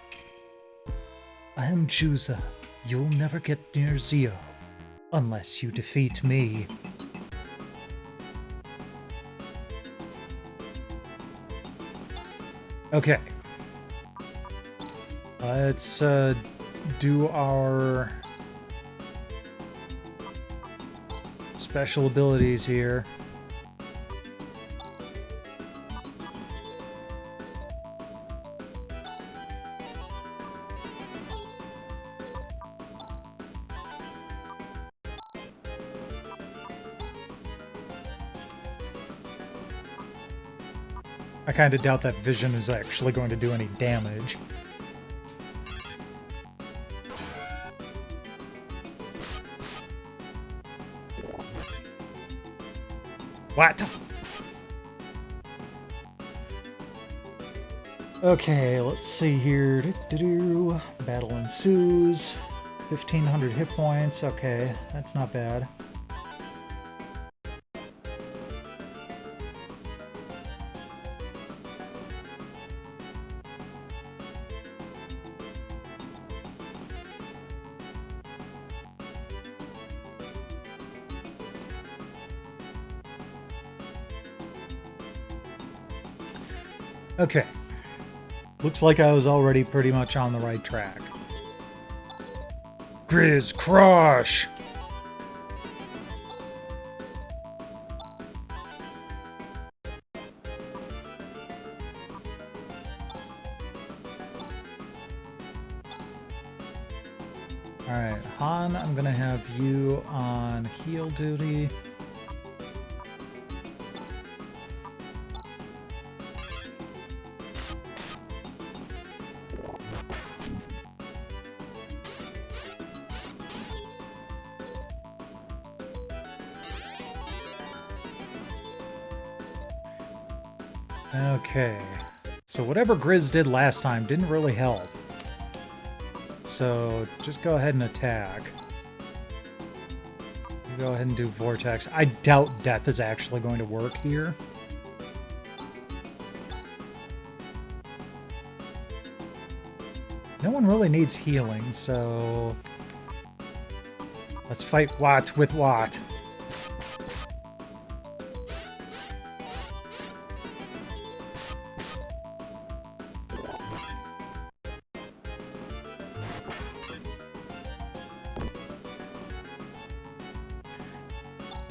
I am Juza. You'll never get near Zio unless you defeat me. Okay. Let's do our special abilities here. I kind of doubt that vision is actually going to do any damage. What? Okay, let's see here. Battle ensues. 1,500 hit points. Okay, that's not bad. Okay. Looks like I was already pretty much on the right track. Grizz Crush! Alright, Han, I'm gonna have you on heal duty. Okay, so whatever Grizz did last time didn't really help. So just go ahead and attack. You go ahead and do Vortex. I doubt Death is actually going to work here. No one really needs healing, so let's fight Wat with Wat.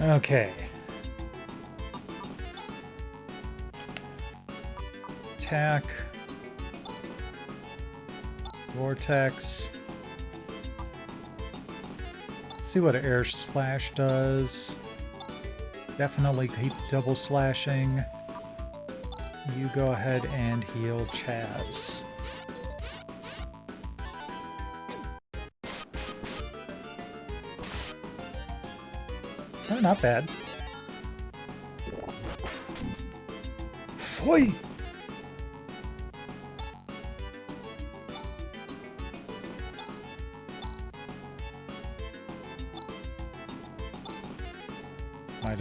Okay. Attack. Vortex. Let's see what Air Slash does. Definitely keep double slashing. You go ahead and heal Chaz. Oh, not bad. Foy!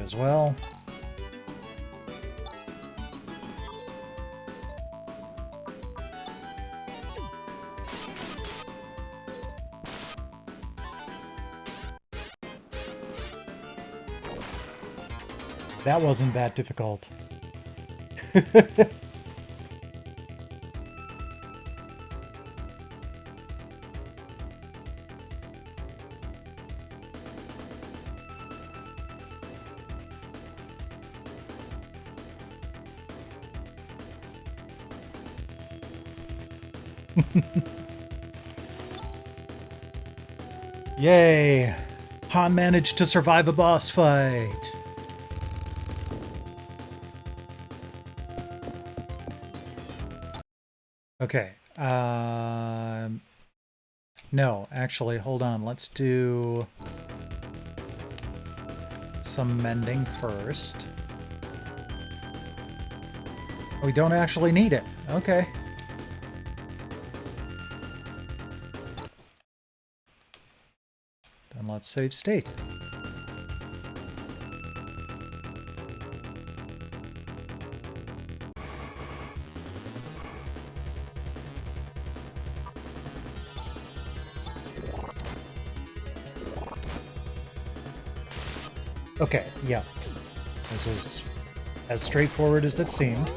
as well. That wasn't that difficult. Yay! Han managed to survive a boss fight. Okay. No, actually, hold on. Let's do some mending first. We don't actually need it. Okay. Then let's save state. Okay, yeah. This was as straightforward as it seemed.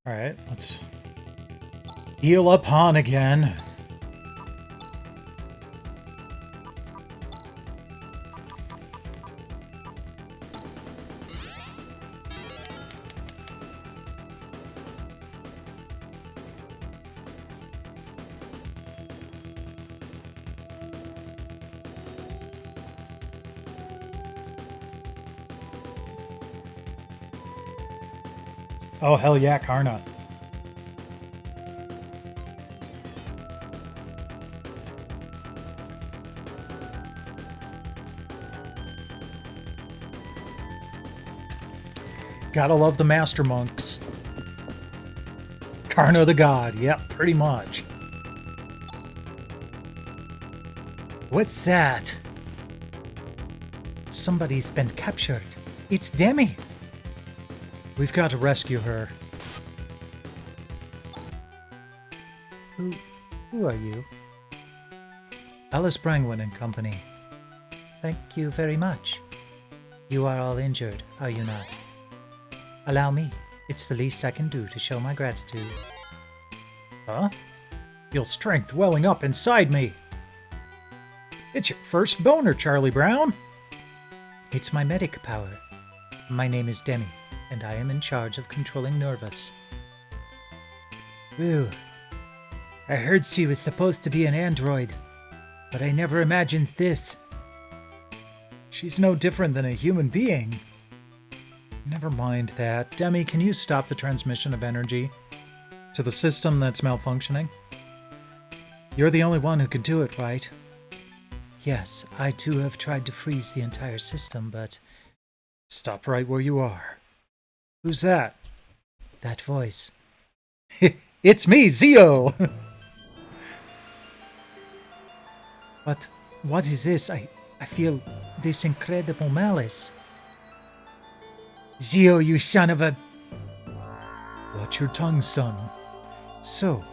Alright, let's heal up Han again. Oh, hell yeah, Karna. Gotta love the Master Monks. Karna the God, yep, pretty much. What's that? Somebody's been captured. It's Demi. We've got to rescue her. Who are you? Alice Brangwyn and Company. Thank you very much. You are all injured, are you not? Allow me. It's the least I can do to show my gratitude. Huh? Feel strength welling up inside me. It's your first boner, Charlie Brown. It's my medic power. My name is Demi, and I am in charge of controlling Nervous. Ooh. I heard she was supposed to be an android, but I never imagined this. She's no different than a human being. Never mind that. Demi, can you stop the transmission of energy to the system that's malfunctioning? You're the only one who can do it, right? Yes, I too have tried to freeze the entire system, but... Stop right where you are. Who's that? That voice. It's me, Zio! But what is this? I feel this incredible malice. Zio, you son of a... Watch your tongue, son. So,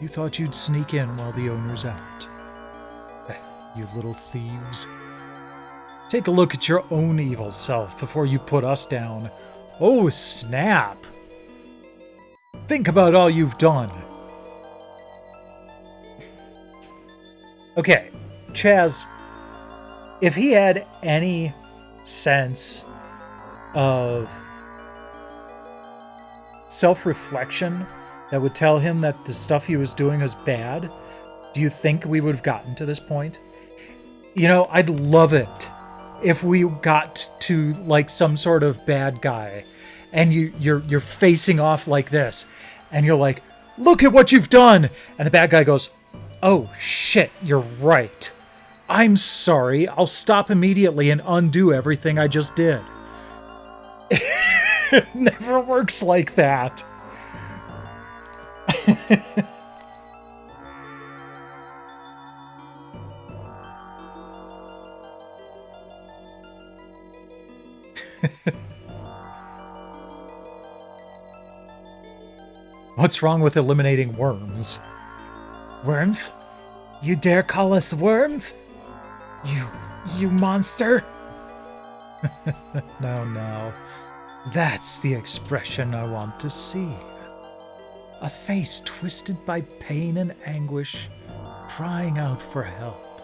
you thought you'd sneak in while the owner's out. You little thieves. Take a look at your own evil self before you put us down. Oh, snap! Think about all you've done. Okay, Chaz, if he had any sense of self-reflection that would tell him that the stuff he was doing was bad, do you think we would have gotten to this point? You know, I'd love it if we got to like some sort of bad guy and you're facing off like this and you're like, look at what you've done, and the bad guy goes, Oh, shit, you're right. I'm sorry. I'll stop immediately and undo everything I just did. It never works like that. What's wrong with eliminating worms? Worms? You dare call us worms? You monster? No. That's the expression I want to see. A face twisted by pain and anguish, crying out for help.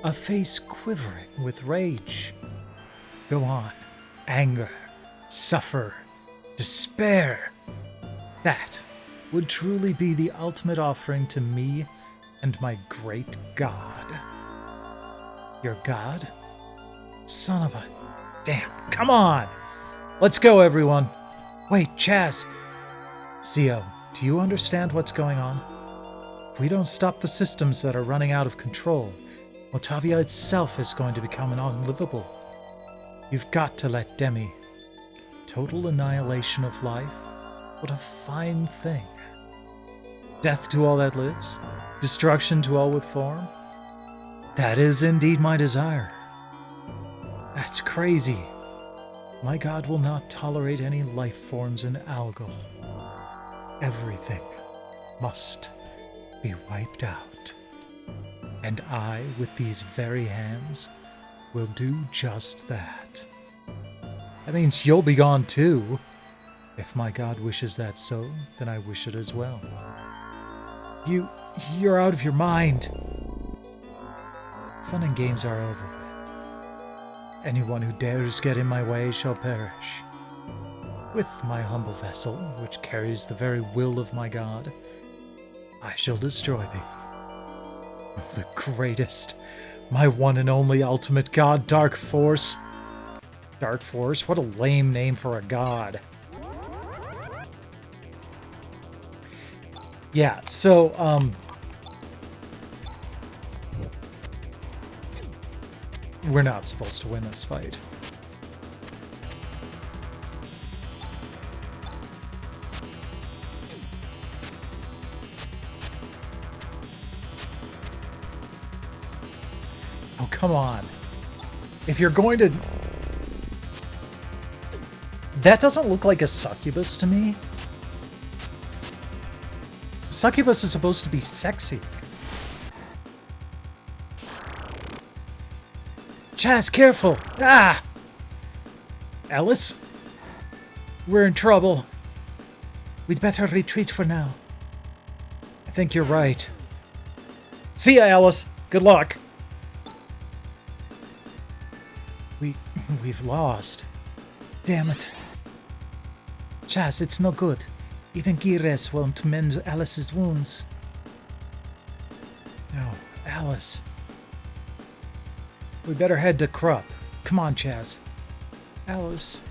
A face quivering with rage. Go on. Anger, suffer, despair. That would truly be the ultimate offering to me and my great God. Your God? Son of a... Damn, come on! Let's go, everyone! Wait, Chaz! Zio, do you understand what's going on? If we don't stop the systems that are running out of control, Motavia itself is going to become unlivable. You've got to let Demi. Total annihilation of life? What a fine thing. Death to all that lives? Destruction to all with form? That is indeed my desire. That's crazy. My God will not tolerate any life forms in Algol. Everything must be wiped out. And I, with these very hands, will do just that. That means you'll be gone too. If my God wishes that so, then I wish it as well. You're out of your mind. Fun and games are over with. Anyone who dares get in my way shall perish. With my humble vessel, which carries the very will of my God, I shall destroy thee. Oh, the greatest, my one and only ultimate God, Dark Force. Dark Force? What a lame name for a god. Yeah, so, we're not supposed to win this fight. Oh, come on. If you're going to... That doesn't look like a succubus to me. Succubus is supposed to be sexy. Chaz, careful! Ah! Alice? We're in trouble. We'd better retreat for now. I think you're right. See ya, Alice. Good luck. We've lost. Damn it. Chaz, it's no good. Even Gires won't mend Alice's wounds. No, Alice. We better head to Krupp. Come on, Chaz. Alice.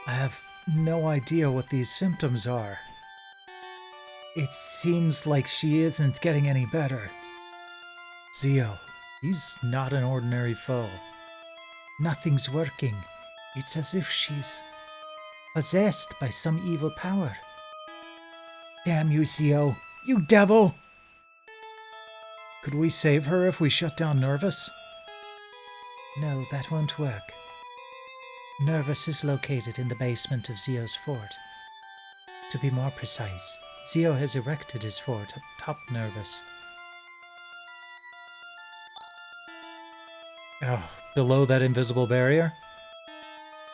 I have no idea what these symptoms are. It seems like she isn't getting any better. Zio, he's not an ordinary foe. Nothing's working. It's as if she's possessed by some evil power. Damn you, Zio. You devil! Could we save her if we shut down Nervous? No, that won't work. Nervous is located in the basement of Zio's fort. To be more precise, Zio has erected his fort atop Nervous. Oh, below that invisible barrier?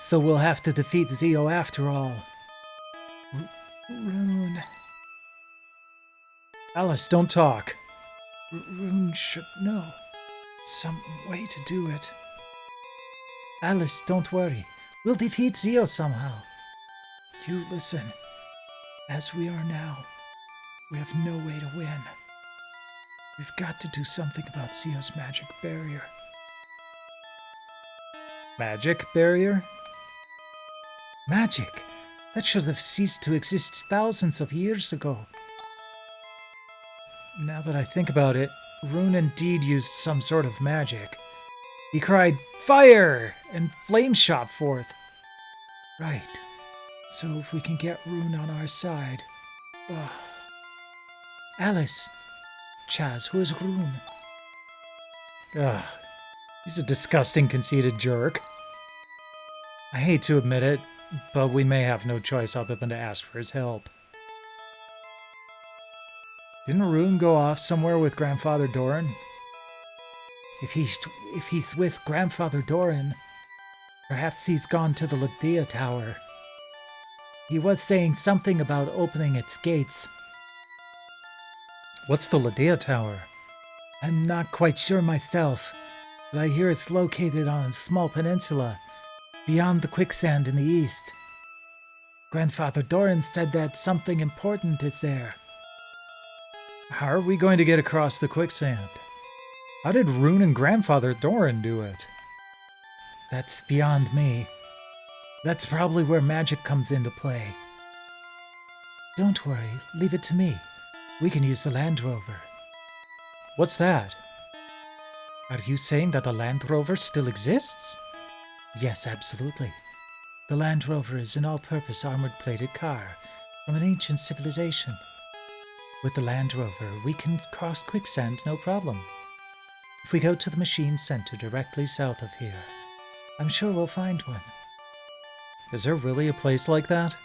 So we'll have to defeat Zio after all. Rune... Alice, don't talk. Rune should know. Some way to do it. Alice, don't worry. We'll defeat Zio somehow. You listen. As we are now, we have no way to win. We've got to do something about Zio's magic barrier. Magic barrier? Magic! That should have ceased to exist thousands of years ago. Now that I think about it, Rune indeed used some sort of magic. He cried, "Fire!" and flames shot forth. Right. So if we can get Rune on our side... Ugh. Alice! Chaz, who is Rune? Ugh. He's a disgusting, conceited jerk. I hate to admit it, but we may have no choice other than to ask for his help. Didn't Rune go off somewhere with Grandfather Doran? If he's with Grandfather Doran, perhaps he's gone to the Lagdia Tower. He was saying something about opening its gates. What's the Lagdia Tower? I'm not quite sure myself, but I hear it's located on a small peninsula beyond the quicksand in the east. Grandfather Doran said that something important is there. How are we going to get across the quicksand? How did Rune and Grandfather Doran do it? That's beyond me. That's probably where magic comes into play. Don't worry, leave it to me. We can use the Land Rover. What's that? Are you saying that the Land Rover still exists? Yes, absolutely. The Land Rover is an all-purpose armored-plated car from an ancient civilization. With the Land Rover, we can cross quicksand no problem. If we go to the machine center directly south of here, I'm sure we'll find one. Is there really a place like that?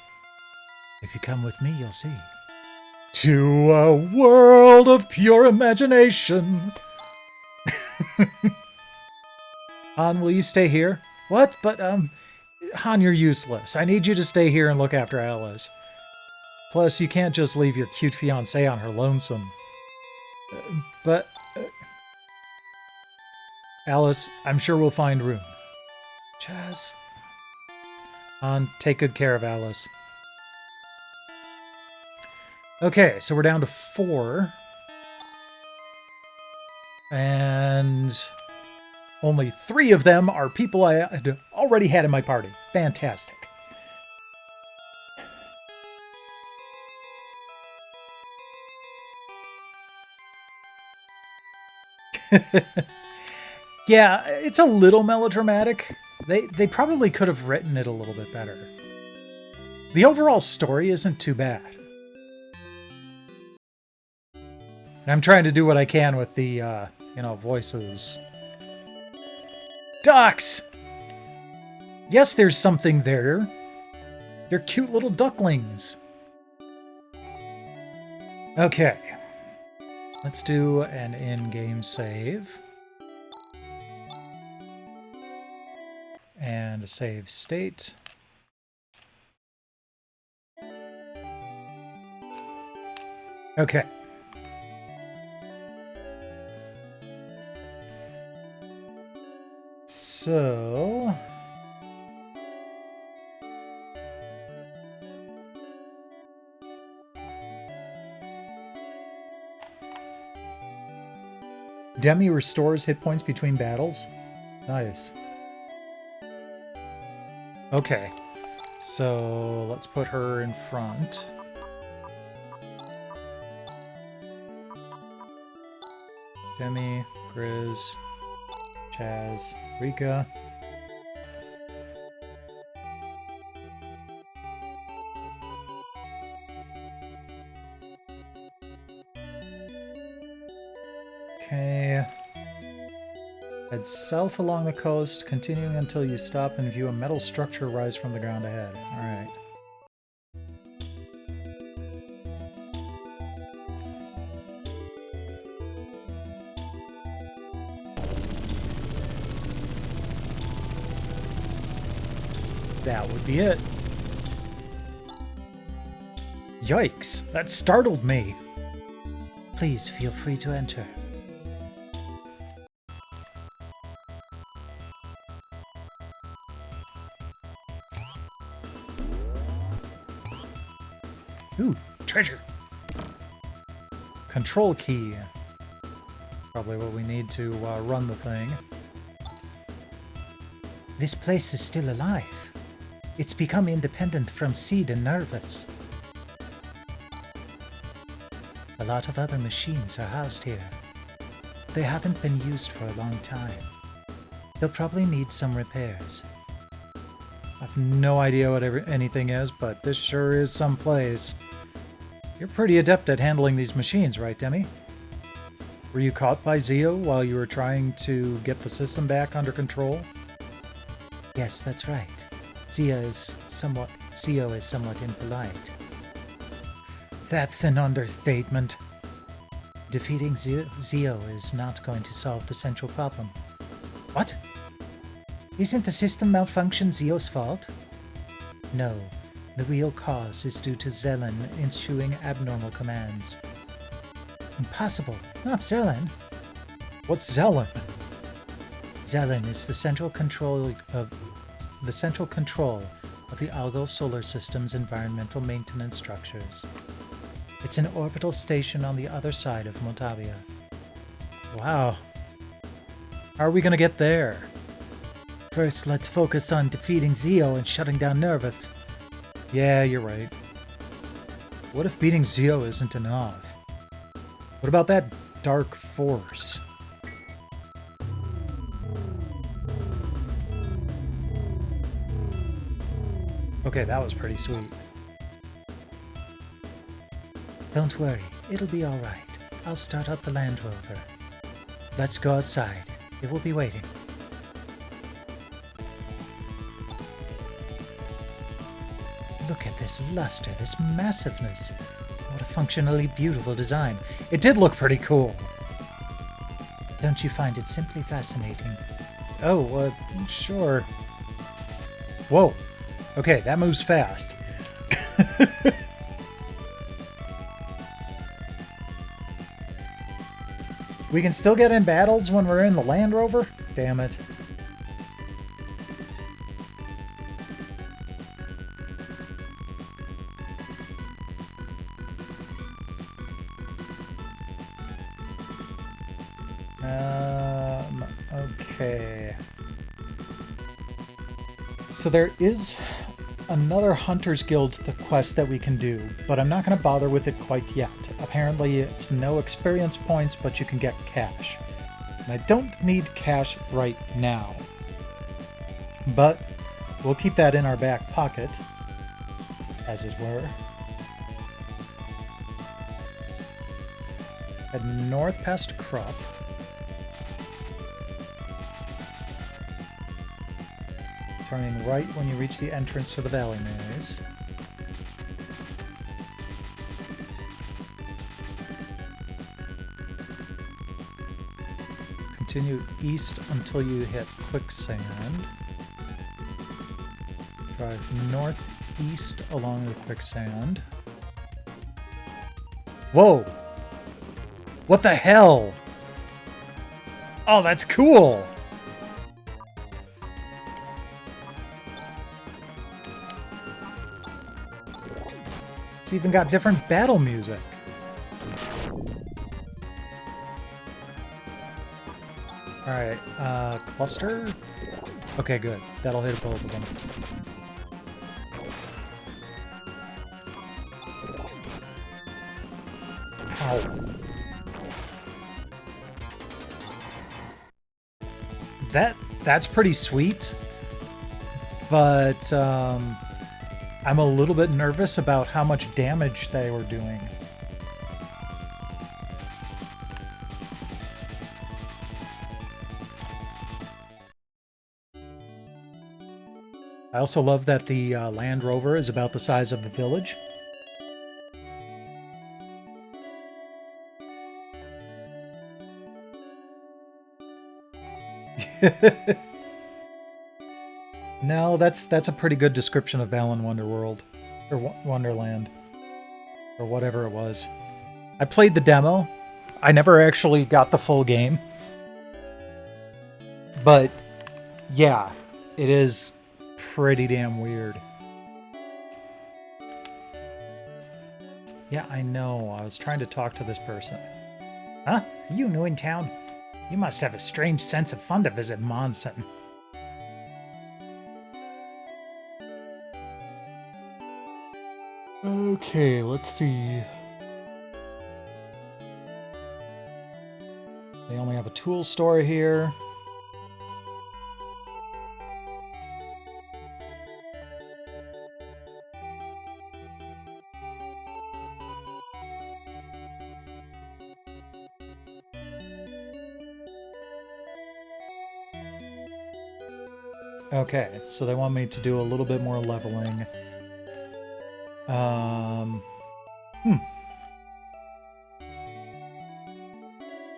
If you come with me, you'll see. To a world of pure imagination. Han, will you stay here? What? But, Han, you're useless. I need you to stay here and look after Alice. Plus, you can't just leave your cute fiancée on her lonesome. Alice, I'm sure we'll find room. Chaz. Han, take good care of Alice. Okay, so we're down to 4. And only 3 of them are people I had already had in my party. Fantastic. Yeah, it's a little melodramatic. They probably could have written it a little bit better. The overall story isn't too bad. And I'm trying to do what I can with the, voices. Ducks! Yes, there's something there. They're cute little ducklings. Okay. Let's do an in-game save. And a save state. Okay. So... Demi restores hit points between battles. Nice. Okay. So let's put her in front. Demi, Grizz, Chaz, Rika. Okay. Head south along the coast, continuing until you stop and view a metal structure rise from the ground ahead. Alright. That would be it. Yikes, that startled me. Please feel free to enter. Ooh, treasure. Control key. Probably what we need to run the thing. This place is still alive. It's become independent from seed and nervous. A lot of other machines are housed here. They haven't been used for a long time. They'll probably need some repairs. I have no idea what anything is, but this sure is some place. You're pretty adept at handling these machines, right, Demi? Were you caught by Zio while you were trying to get the system back under control? Yes, that's right. Zio is somewhat impolite. That's an understatement. Defeating Zio is not going to solve the central problem. What? Isn't the system malfunction Zio's fault? No, the real cause is due to Zelen issuing abnormal commands. Impossible, not Zelen. What's Zelen? Zelen is the central control of the Algol solar system's environmental maintenance structures. It's an orbital station on the other side of Motavia. Wow. How are we gonna get there? First, let's focus on defeating Zio and shutting down Nervous. Yeah, you're right. What if beating Zio isn't enough? What about that dark force? Okay, that was pretty sweet. Don't worry, it'll be alright. I'll start up the Land Rover. Let's go outside. It will be waiting. Look at this luster, this massiveness. What a functionally beautiful design. It did look pretty cool. Don't you find it simply fascinating? Oh, sure. Whoa. Okay, that moves fast. We can still get in battles when we're in the Land Rover? Damn it. Okay. So there is another Hunter's Guild quest that we can do, but I'm not going to bother with it quite yet. Apparently it's no experience points, but you can get cash. And I don't need cash right now. But we'll keep that in our back pocket, as it were. Head north past Crop. Turning right when you reach the entrance to the Valley Maze. Continue east until you hit Quicksand. Drive northeast along the Quicksand. Whoa! What the hell? Oh, that's cool! It's even got different battle music. Alright, cluster? Okay, good. That'll hit both of them. Ow. That's pretty sweet, but I'm a little bit nervous about how much damage they were doing. I also love that the Land Rover is about the size of the village. No, that's a pretty good description of Balan Wonderworld. Or Wonderland. Or whatever it was. I played the demo. I never actually got the full game. But, yeah, it is pretty damn weird. Yeah, I know. I was trying to talk to this person. Huh? Are you new in town? You must have a strange sense of fun to visit Monson. Okay, let's see. They only have a tool store here. Okay, so they want me to do a little bit more leveling.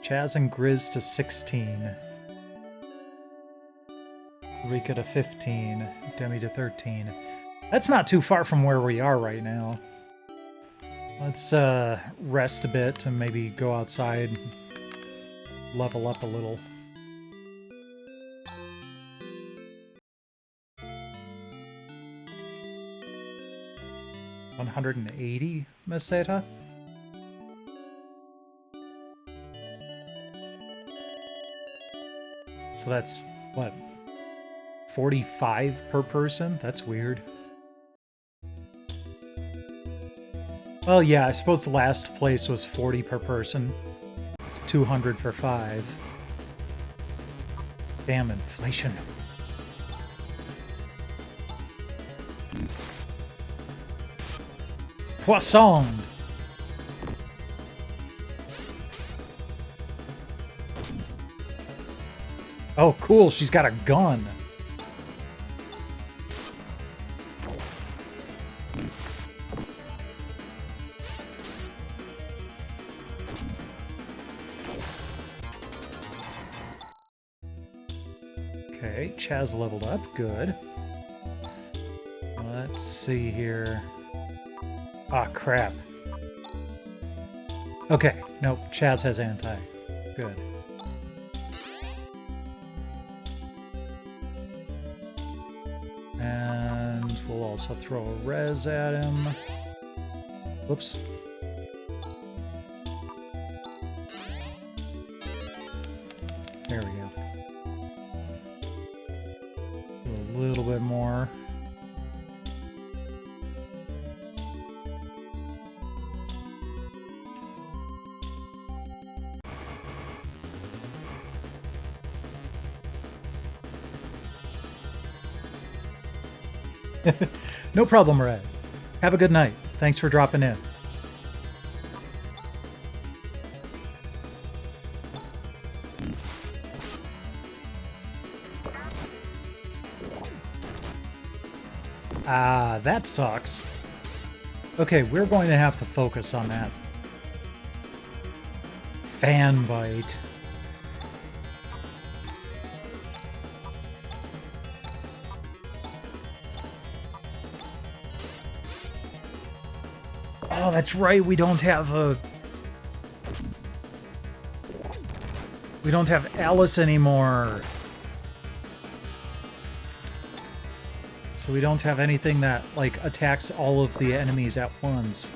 Chaz and Grizz to 16. Rika to 15. Demi to 13. That's not too far from where we are right now. Let's rest a bit and maybe go outside, level up a little. $180, Meseta? So that's, what, 45 per person? That's weird. Well, yeah, I suppose the last place was 40 per person. It's 200 for 5. Damn inflation. Poisson! Oh, cool, she's got a gun. Okay, Chaz leveled up, good. Let's see here. Ah, crap. Okay, nope, Chaz has anti. Good. And we'll also throw a res at him. Whoops. There we go. Do a little bit more. No problem, Red. Have a good night. Thanks for dropping in. Ah, that sucks. Okay, we're going to have to focus on that. Fan bite. Oh, that's right, we don't have Alice anymore. So we don't have anything that, like, attacks all of the enemies at once.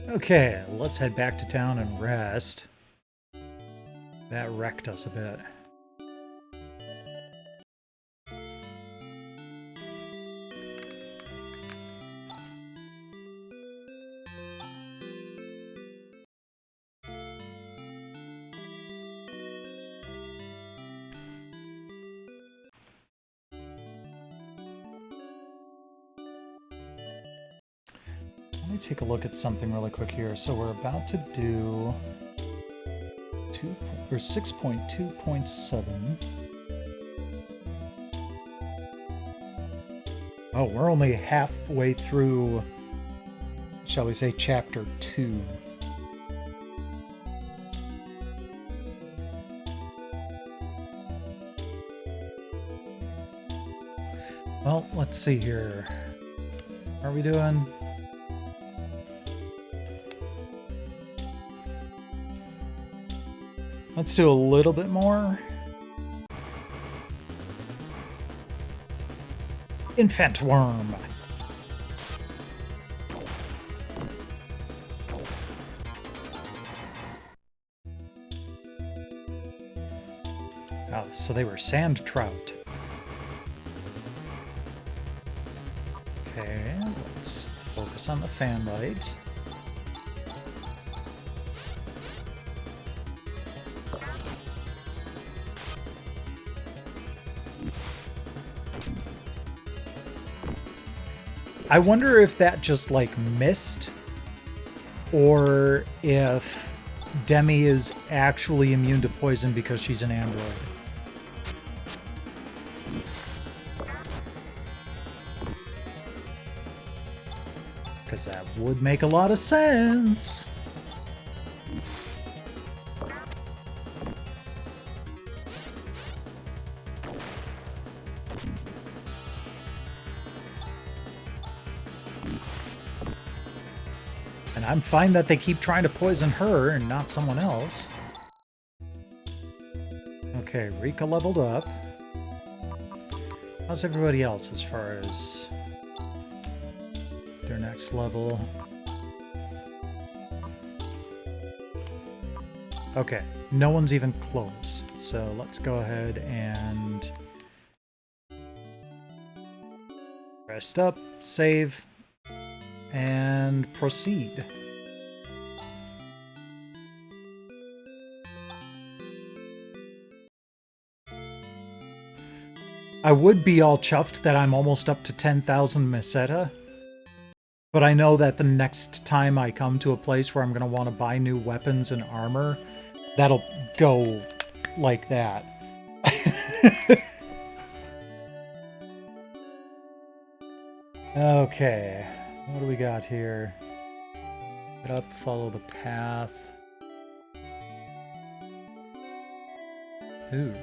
Okay, let's head back to town and rest. That wrecked us a bit. Let me take a look at something really quick here. So we're about to do 6.2.7. Oh, we're only halfway through, shall we say, chapter 2. Well, let's see here. How are we doing? Let's do a little bit more. Infant worm. Oh, so they were sand trout. Okay, let's focus on the fan light. I wonder if that just, like, missed, or if Demi is actually immune to poison because she's an android. Because that would make a lot of sense. And I'm fine that they keep trying to poison her and not someone else. Okay, Rika leveled up. How's everybody else as far as their next level? Okay, no one's even close. So let's go ahead and rest up, save, and proceed. I would be all chuffed that I'm almost up to 10,000 meseta, but I know that the next time I come to a place where I'm going to want to buy new weapons and armor, that'll go like that. Okay, what do we got here? Get up, follow the path. Ooh.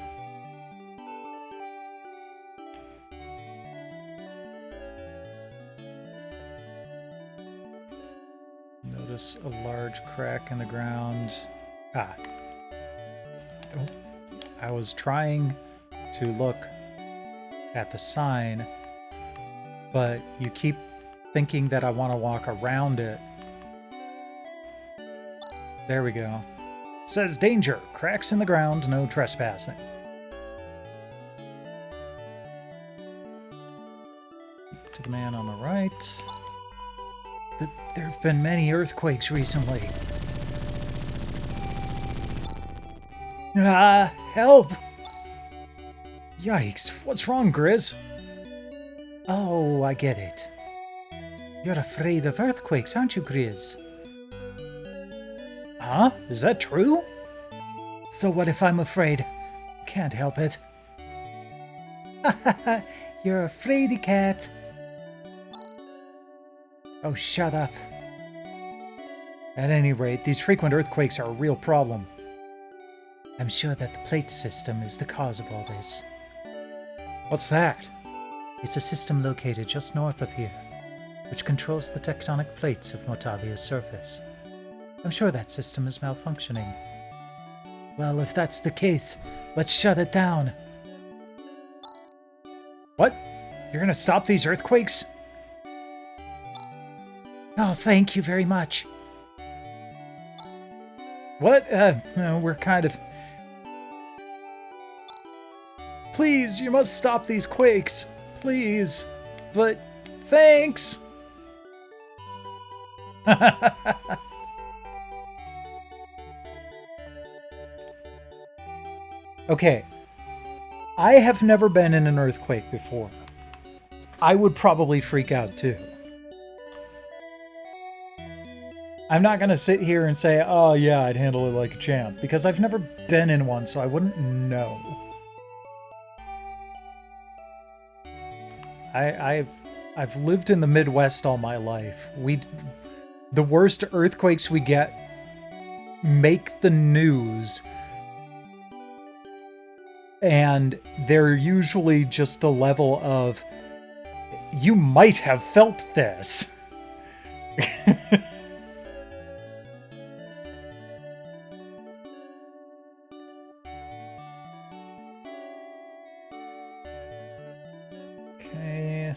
Notice a large crack in the ground. Ah. Oh. I was trying to look at the sign, but you keep thinking that I want to walk around it. There we go. It says danger, cracks in the ground, no trespassing. To the man on the right. There have been many earthquakes recently. Ah, help! Yikes, what's wrong, Grizz? Oh, I get it. You're afraid of earthquakes, aren't you, Grizz? Huh? Is that true? So what if I'm afraid? Can't help it. You're a fraidy cat. Oh, shut up. At any rate, these frequent earthquakes are a real problem. I'm sure that the plate system is the cause of all this. What's that? It's a system located just north of here, which controls the tectonic plates of Motavia's surface. I'm sure that system is malfunctioning. Well, if that's the case, let's shut it down. What? You're gonna stop these earthquakes? Oh, thank you very much. What? No, we're kind of... Please, you must stop these quakes. Please. But, thanks! Okay. I have never been in an earthquake before. I would probably freak out too. I'm not going to sit here and say, oh yeah, I'd handle it like a champ, because I've never been in one, so I wouldn't know. I've lived in the Midwest all my life. The worst earthquakes we get make the news, and they're usually just the level of, you might have felt this. Okay,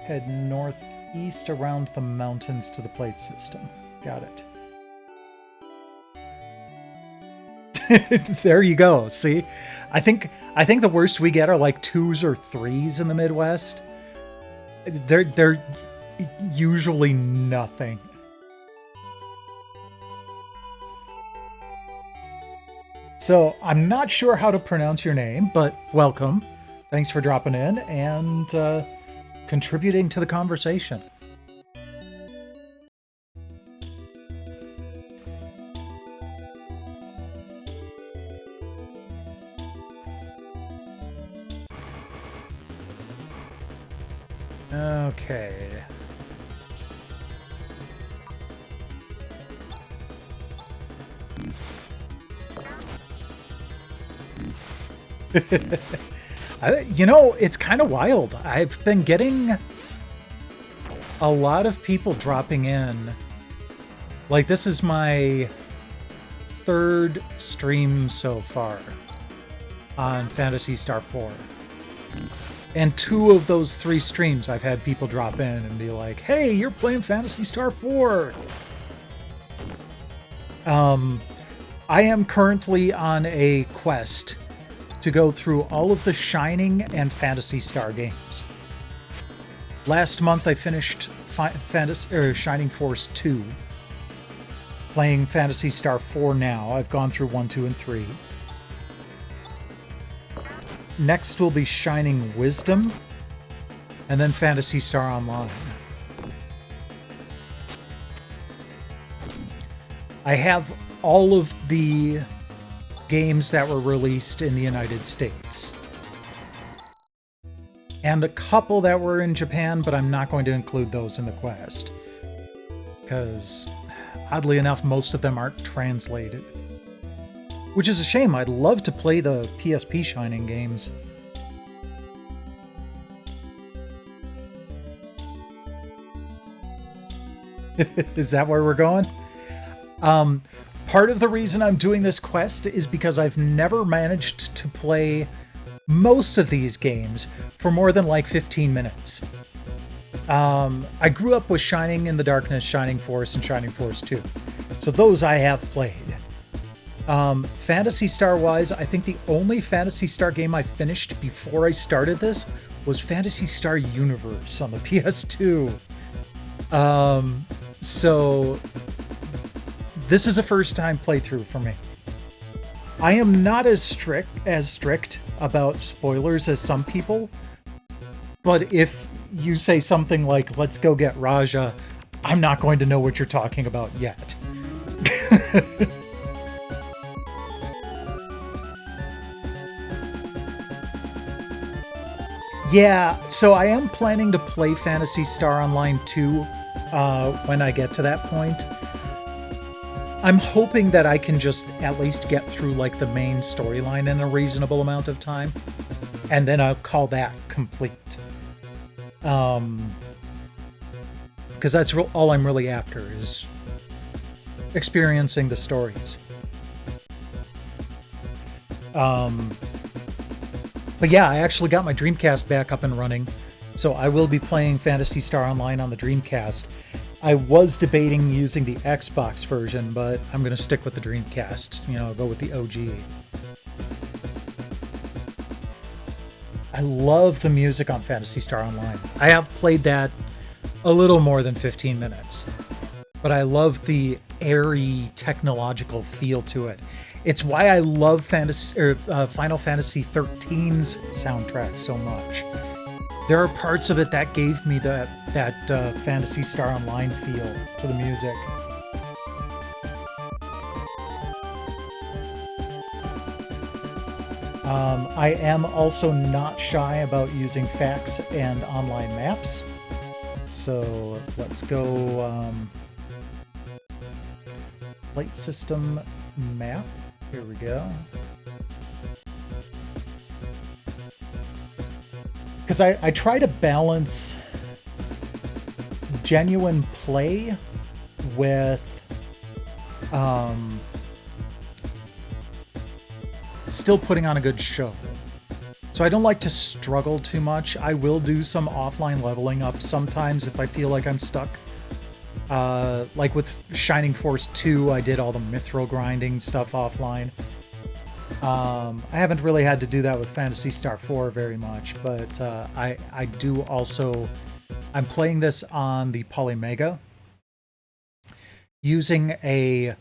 head northeast around the mountains to the plate system. Got it. There you go. See, I think the worst we get are like 2s or 3s in the Midwest. They're usually nothing. So I'm not sure how to pronounce your name, but welcome. Thanks for dropping in and contributing to the conversation. Okay. It's kind of wild. I've been getting a lot of people dropping in. Like, this is my 3rd stream so far on Phantasy Star 4. And 2 of those 3 streams, I've had people drop in and be like, hey, you're playing Phantasy Star 4! I am currently on a quest to go through all of the Shining and Phantasy Star games. Last month I finished Shining Force 2. Playing Phantasy Star 4 now. I've gone through 1, 2, and 3. Next will be Shining Wisdom, and then Phantasy Star Online. I have all of the games that were released in the United States. And a couple that were in Japan, but I'm not going to include those in the quest. Because, oddly enough, most of them aren't translated. Which is a shame. I'd love to play the PSP Shining games. Is that where we're going? Part of the reason I'm doing this quest is because I've never managed to play most of these games for more than like 15 minutes. I grew up with Shining in the Darkness, Shining Force, and Shining Force 2. So those I have played. Phantasy Star-wise, I think the only Phantasy Star game I finished before I started this was Phantasy Star Universe on the PS2. So this is a first-time playthrough for me. I am not as strict about spoilers as some people, but if you say something like, let's go get Raja, I'm not going to know what you're talking about yet. Yeah, so I am planning to play Phantasy Star Online 2 when I get to that point. I'm hoping that I can just at least get through like the main storyline in a reasonable amount of time, and then I'll call that complete. Because that's all I'm really after, is experiencing the stories. But yeah, I actually got my Dreamcast back up and running, so I will be playing Phantasy Star Online on the Dreamcast. I was debating using the Xbox version, but I'm going to stick with the Dreamcast, go with the OG. I love the music on Phantasy Star Online. I have played that a little more than 15 minutes, but I love the airy technological feel to it. It's why I love Final Fantasy XIII's soundtrack so much. There are parts of it that gave me that Phantasy Star Online feel to the music. I am also not shy about using fax and online maps. So let's go Light System map. Here we go. Because I try to balance genuine play with still putting on a good show. So I don't like to struggle too much. I will do some offline leveling up sometimes if I feel like I'm stuck. Like with Shining Force 2, I did all the mithril grinding stuff offline. I haven't really had to do that with Phantasy Star 4 very much, but I do also... I'm playing this on the Polymega using a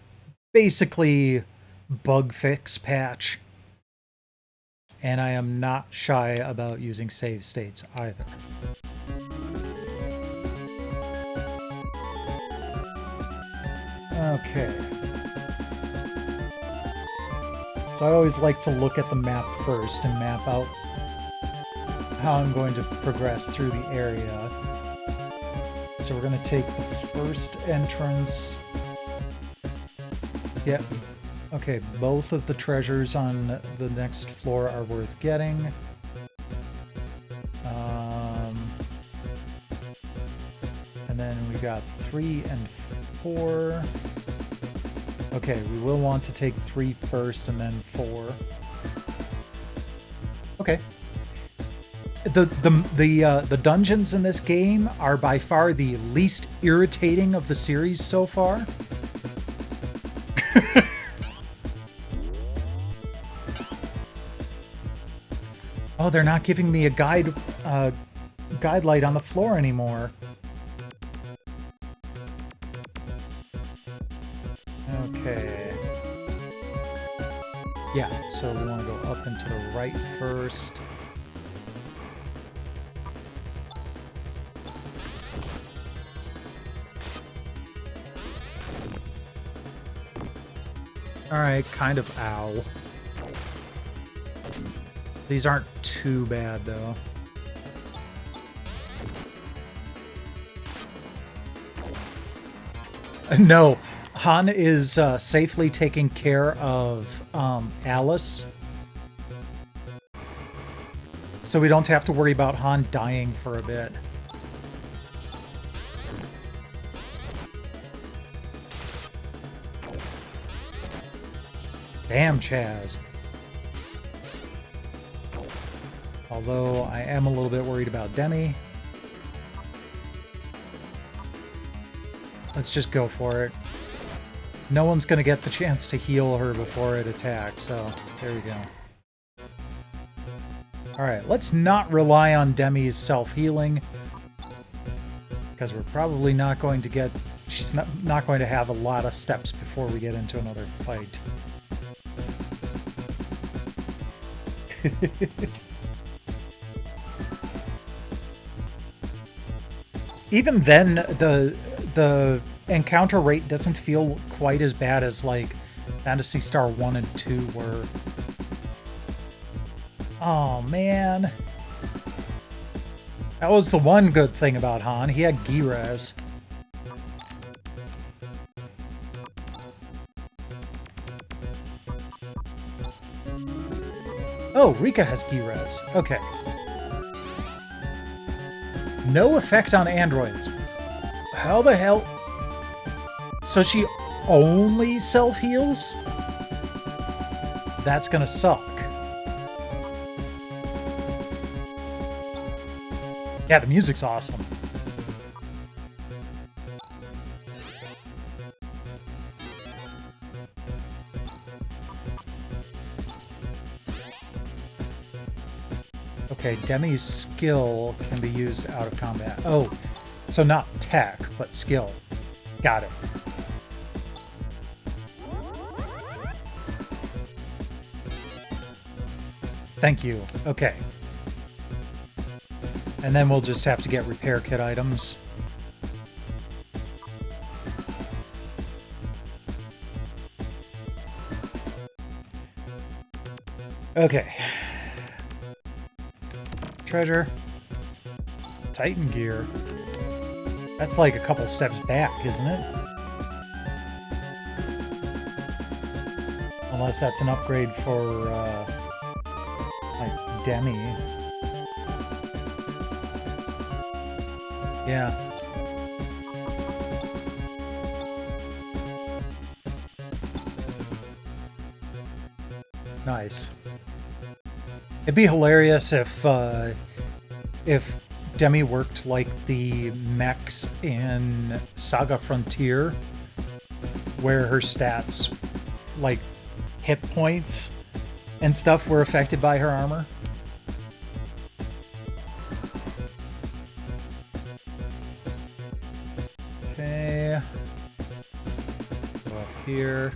basically bug fix patch, and I am not shy about using save states either. Okay. So I always like to look at the map first and map out how I'm going to progress through the area. So we're going to take the first entrance. Yep. Okay, both of the treasures on the next floor are worth getting. And then we got 3 and 4. Okay, we will want to take 3 first and then 4. Okay. The dungeons in this game are by far the least irritating of the series so far. Oh, they're not giving me a guide light on the floor anymore. Okay. Yeah, so we want to go up and to the right first. Alright, kind of ow. These aren't too bad, though. No, Han is safely taking care of Alice. So we don't have to worry about Han dying for a bit. Damn, Chaz. Although I am a little bit worried about Demi. Let's just go for it. No one's going to get the chance to heal her before it attacks, so there we go. Alright, let's not rely on Demi's self-healing, because we're probably not going to get... She's not going to have a lot of steps before we get into another fight. Even then, the encounter rate doesn't feel quite as bad as, like, Phantasy Star 1 and 2 were. Oh, man. That was the one good thing about Han. He had Gi-Res. Oh, Rika has Gi-Res. Okay. No effect on androids. How the hell? So she only self-heals? That's gonna suck. Yeah, the music's awesome. Okay, Demi's skill can be used out of combat. Oh, so not tech, but skill. Got it. Thank you. Okay. And then we'll just have to get repair kit items. Okay. Treasure. Titan gear. That's like a couple steps back, isn't it? Unless that's an upgrade for, like, Demi. Yeah. Nice. It'd be hilarious if Demi worked like the mechs in Saga Frontier, where her stats, like hit points, and stuff were affected by her armor. Okay. Go up here.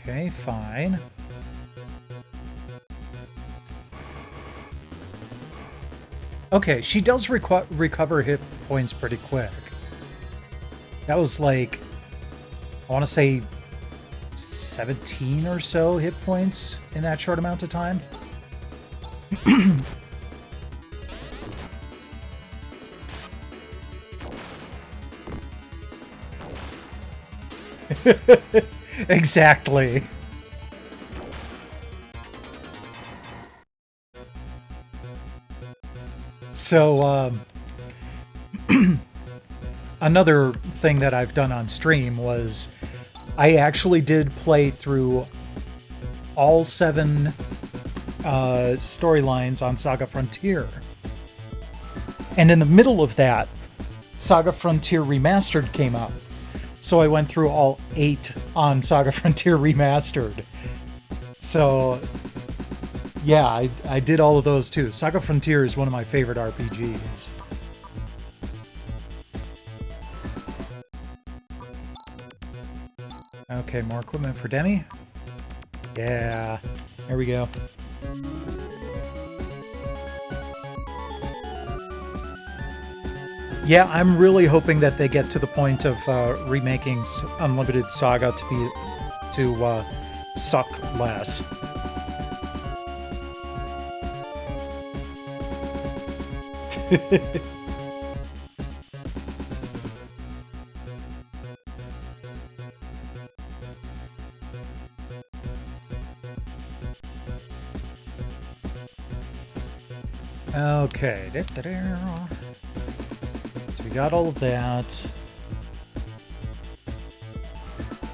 Okay, fine. Okay, she does recover hit points pretty quick. That was like, I want to say 17 or so hit points in that short amount of time. Exactly. So, another thing that I've done on stream was I actually did play through all 7 storylines on Saga Frontier. And in the middle of that, Saga Frontier Remastered came out. So I went through all 8 on Saga Frontier Remastered. So, yeah, I did all of those too. Saga Frontier is one of my favorite RPGs. Okay, more equipment for Demi. Yeah, there we go. Yeah, I'm really hoping that they get to the point of remaking Unlimited Saga to suck less. Okay. So we got all of that.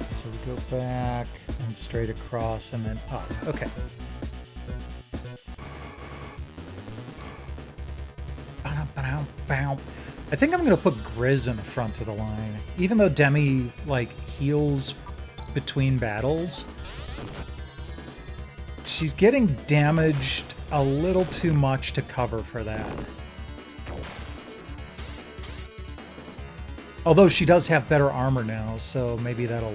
So we go back and straight across and then up. Okay. I think I'm going to put Grizz in the front of the line. Even though Demi, like, heals between battles, she's getting damaged a little too much to cover for that. Although she does have better armor now, so maybe that'll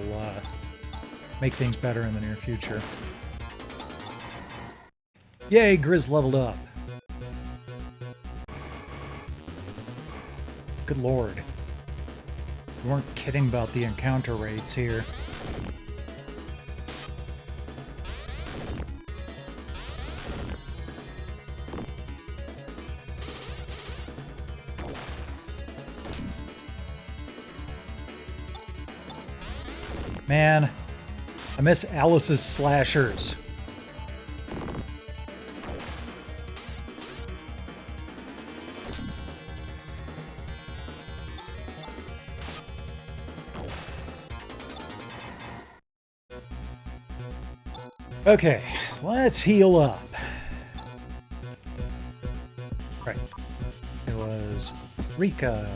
make things better in the near future. Yay, Grizz leveled up. Good lord. We weren't kidding about the encounter rates here. Man, I miss Alice's slashers. Okay, let's heal up. Right. It was Rika.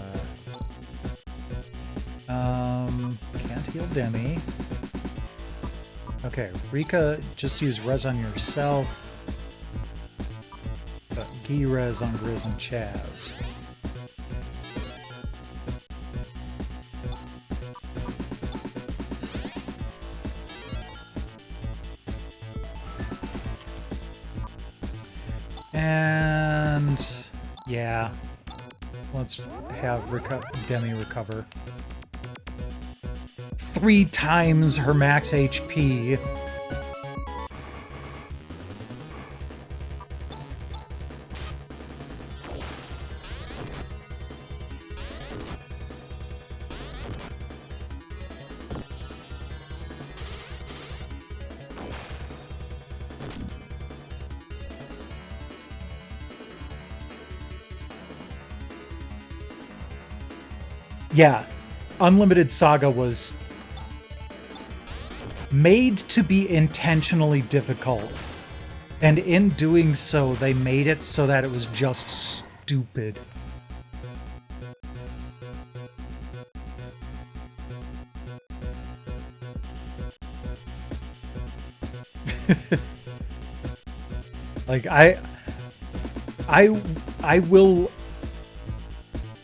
Can't heal Demi. Okay, Rika, just use res on yourself. But Gi res on Grizz and Chaz. And yeah, let's have Demi recover 3 times her max HP. Yeah, Unlimited Saga was made to be intentionally difficult And in doing so, they made it so that it was just stupid. Like I will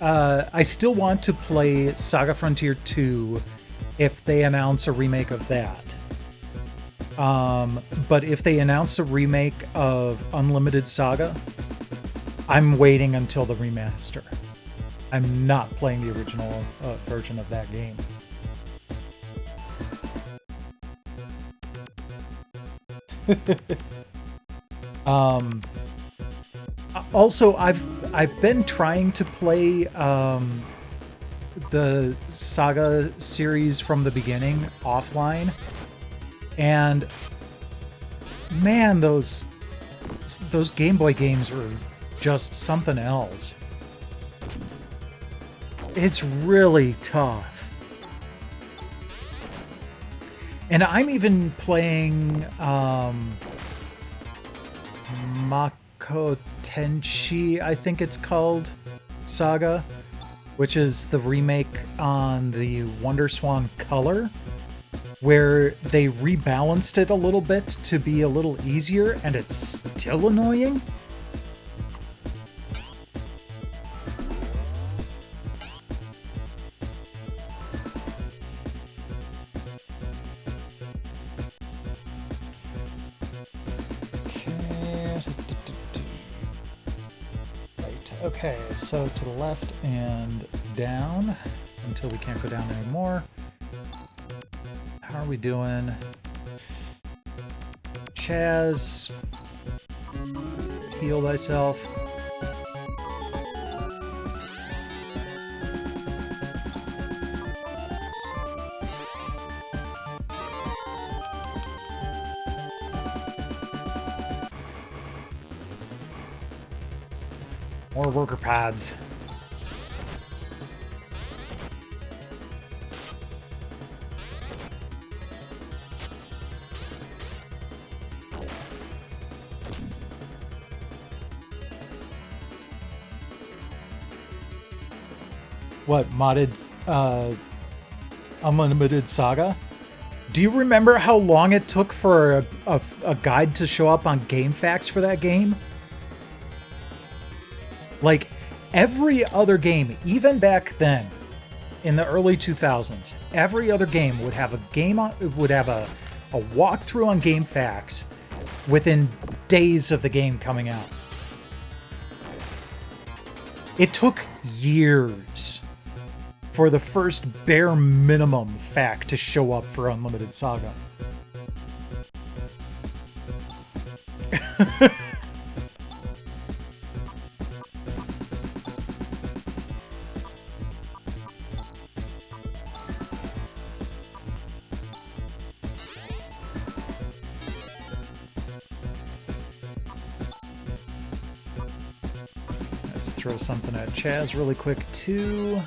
I still want to play Saga Frontier 2 if they announce a remake of that. But if they announce a remake of Unlimited Saga, I'm waiting until the remaster. I'm not playing the original version of that game. Also, I've been trying to play the Saga series from the beginning offline, and man, those Game Boy games are just something else. It's really tough. And I'm even playing Mako Tenchi, I think it's called, Saga, which is the remake on the WonderSwan Color, where they rebalanced it a little bit to be a little easier, and it's still annoying. Okay, so to the left and down until we can't go down anymore. How are we doing? Chaz, heal thyself. More worker pads. What, modded Unlimited Saga? Do you remember how long it took for a guide to show up on GameFAQs for that game? Like, every other game, even back then, in the early 2000s, every other game would have a walkthrough on GameFAQs within days of the game coming out. It took years for the first bare minimum fact to show up for Unlimited Saga. Let's throw something at Chaz really quick too.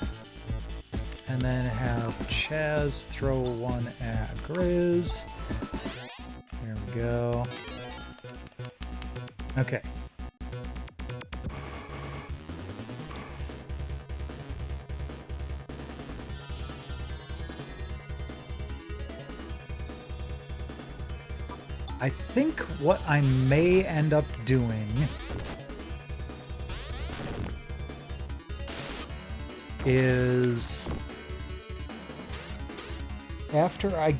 And then have Chaz throw one at Grizz. There we go. Okay. I think what I may end up doing is, after I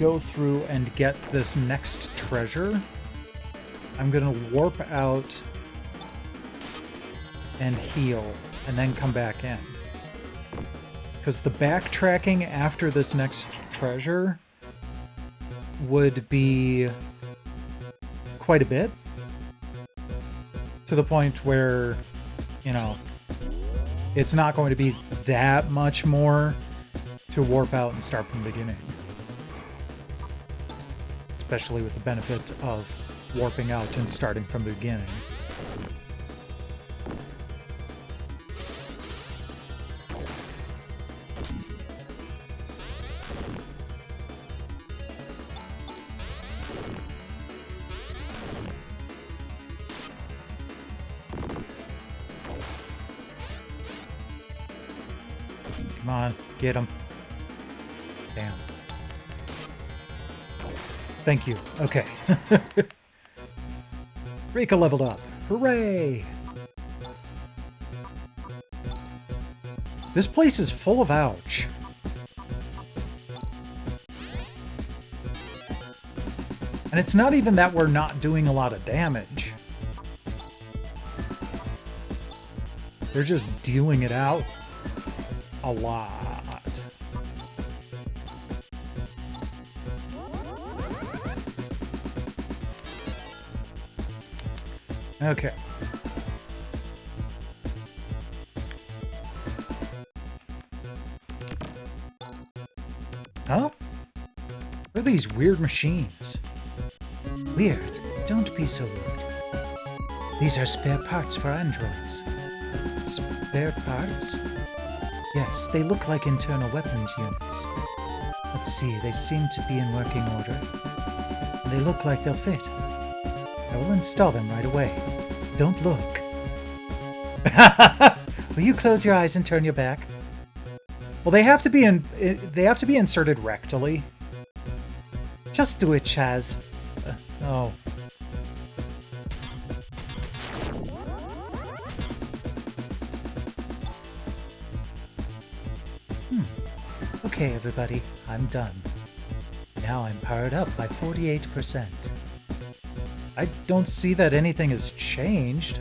go through and get this next treasure, I'm gonna warp out and heal and then come back in. Because the backtracking after this next treasure would be quite a bit. To the point where, you know, it's not going to be that much more to warp out and start from the beginning. Especially with the benefit of warping out and starting from the beginning. Come on, get him. Damn. Thank you. Okay. Rika leveled up. Hooray! This place is full of ouch. And it's not even that we're not doing a lot of damage. They're just dealing it out a lot. Okay. Huh? What are these weird machines? Weird. Don't be so rude. These are spare parts for androids. Spare parts? Yes, they look like internal weapons units. Let's see, they seem to be in working order. They look like they'll fit. I will install them right away. Don't look. Will you close your eyes and turn your back? Well, they have to be inserted rectally. Just do it, Chaz. Oh. Okay, everybody, I'm done. Now I'm powered up by 48%. I don't see that anything has changed.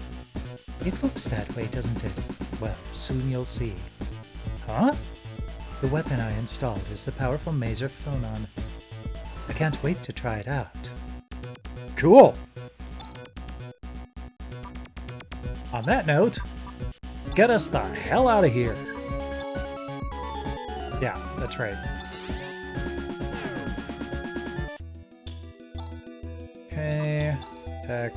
It looks that way, doesn't it? Well, soon you'll see. Huh? The weapon I installed is the powerful Maser Phonon. I can't wait to try it out. Cool. On that note, get us the hell out of here. Yeah, that's right. Okay, tech.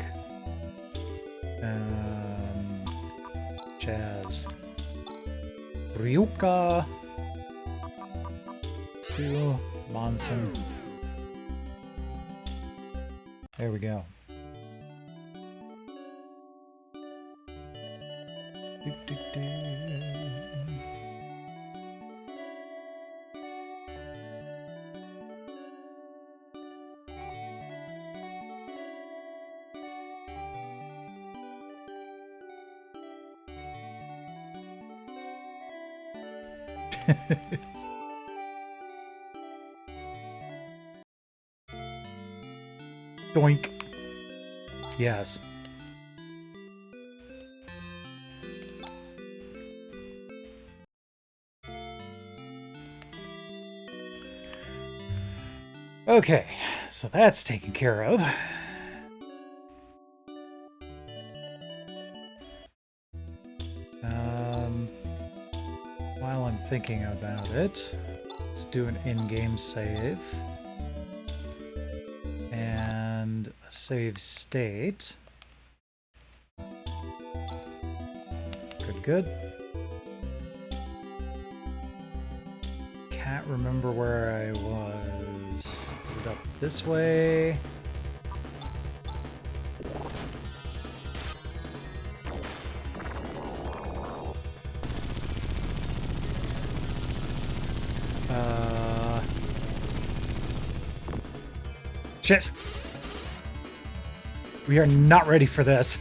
Chaz. Ryuka. To Monson. There we go. Doink. Yes. Okay, so that's taken care of. While I'm thinking about it, let's do an in-game save. And a save state. Good, good. Can't remember where I was. Is it up this way? Shit! We are not ready for this.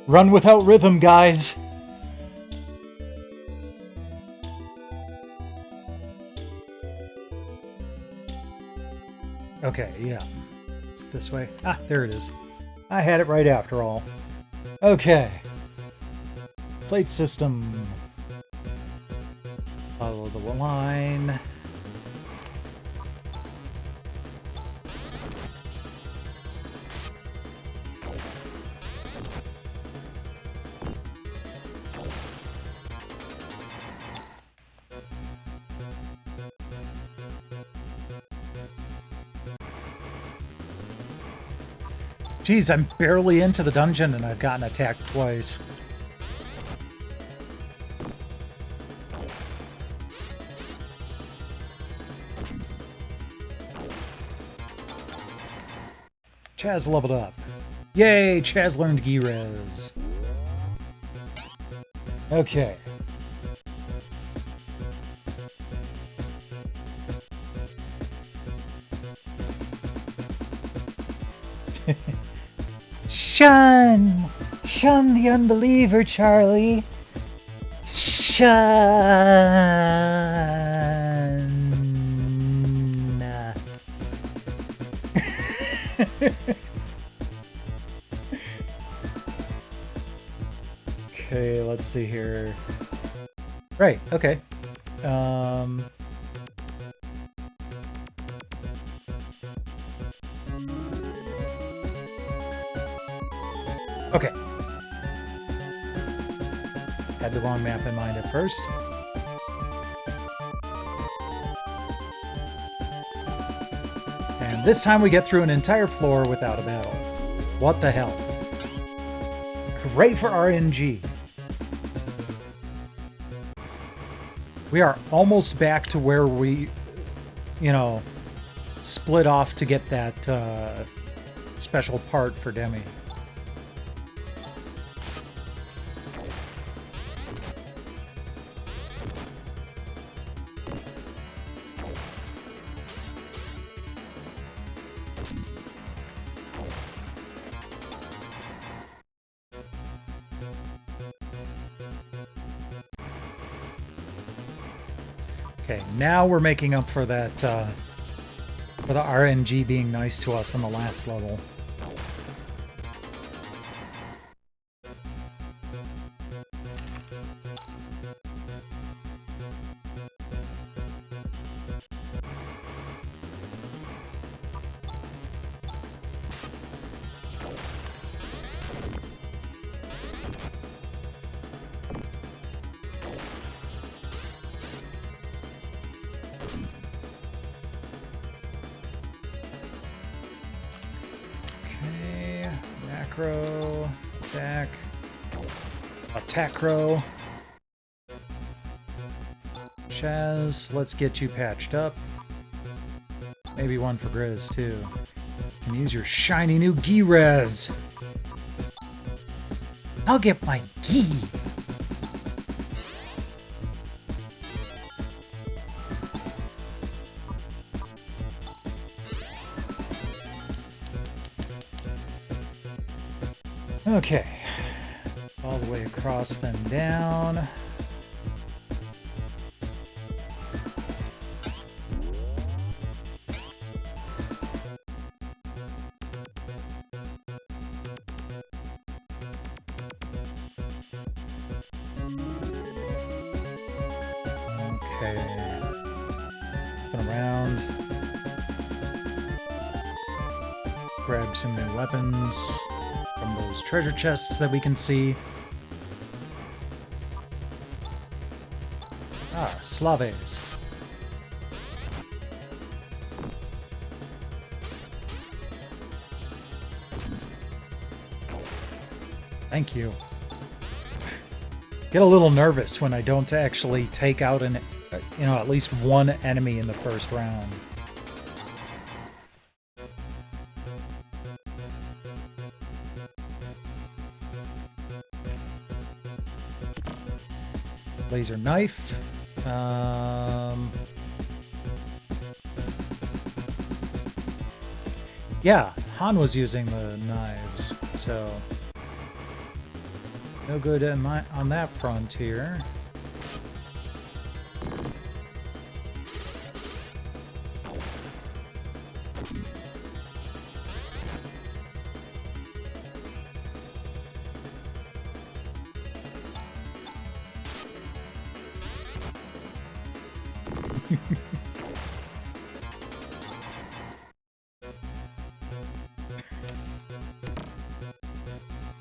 Run without rhythm, guys. Okay, yeah. It's this way. Ah, there it is. I had it right after all. Okay. Plate system. Follow the line. Geez, I'm barely into the dungeon and I've gotten attacked twice. Chaz leveled up. Yay, Chaz learned Gi-Rez. Okay. Shun! Shun the unbeliever, Charlie! Shun! Okay, let's see here. Right, okay. Okay. Had the wrong map in mind at first. And this time we get through an entire floor without a battle. What the hell? Hooray for RNG. We are almost back to where we, you know, split off to get that special part for Demi. Okay, now we're making up for that, for the RNG being nice to us on the last level. Macro, attack, attack-ro. Chaz, let's get you patched up. Maybe one for Grizz, too. And use your shiny new Gi-Rez. I'll get my Gi. Okay. All the way across, then down. Okay. Spin around. Grab some new weapons from those treasure chests that we can see. Ah, Slaves. Thank you. Get a little nervous when I don't actually take out an, you know, at least one enemy in the first round. Laser knife. Yeah, Han was using the knives, so no good on that front here.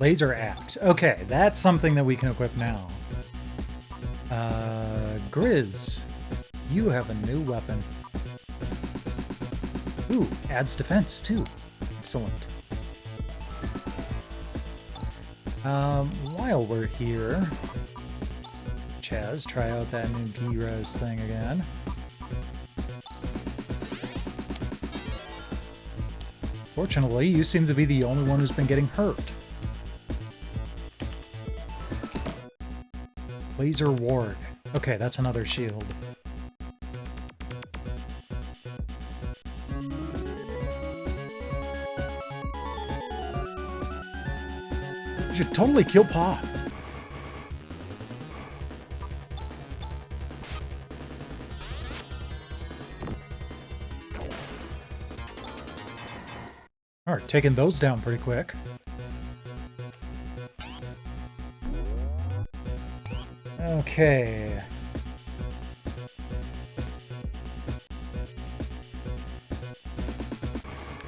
Laser axe. Okay, that's something that we can equip now. Grizz, you have a new weapon. Ooh, adds defense too. Excellent. While we're here, Chaz, try out that new Gi-Rez thing again. Fortunately, you seem to be the only one who's been getting hurt. Laser ward. Okay, that's another shield. You should totally kill Pa. Alright, taking those down pretty quick. Okay.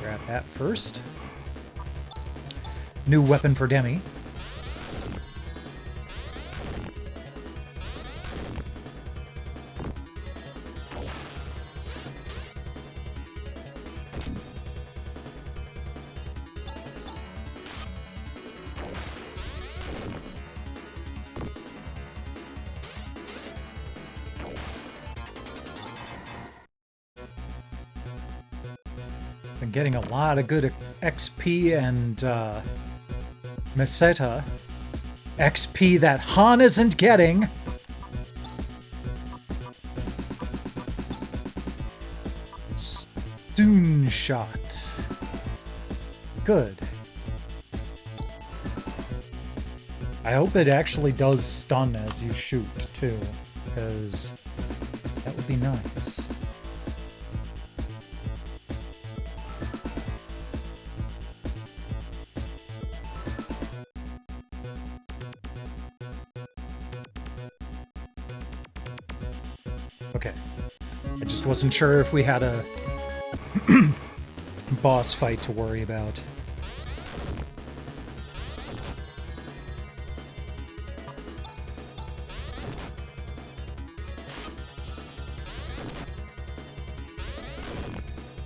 Grab that first. New weapon for Demi. Been getting a lot of good XP and Meseta. XP that Han isn't getting. Stun shot. Good. I hope it actually does stun as you shoot, too, because that would be nice. Okay. I just wasn't sure if we had a boss fight to worry about.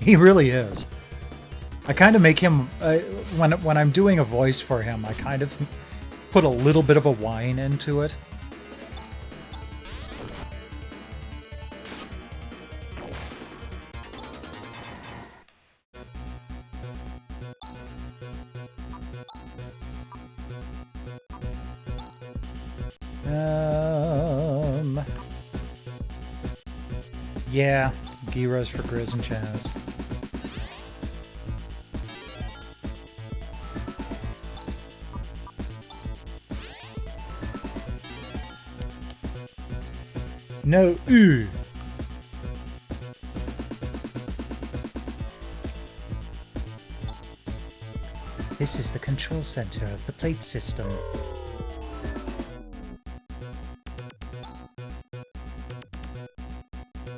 He really is. I kind of make him, when I'm doing a voice for him, I kind of put a little bit of a whine into it. Yeah, Gyros for Grizz and Chaz. No, ooh. This is the control center of the plate system.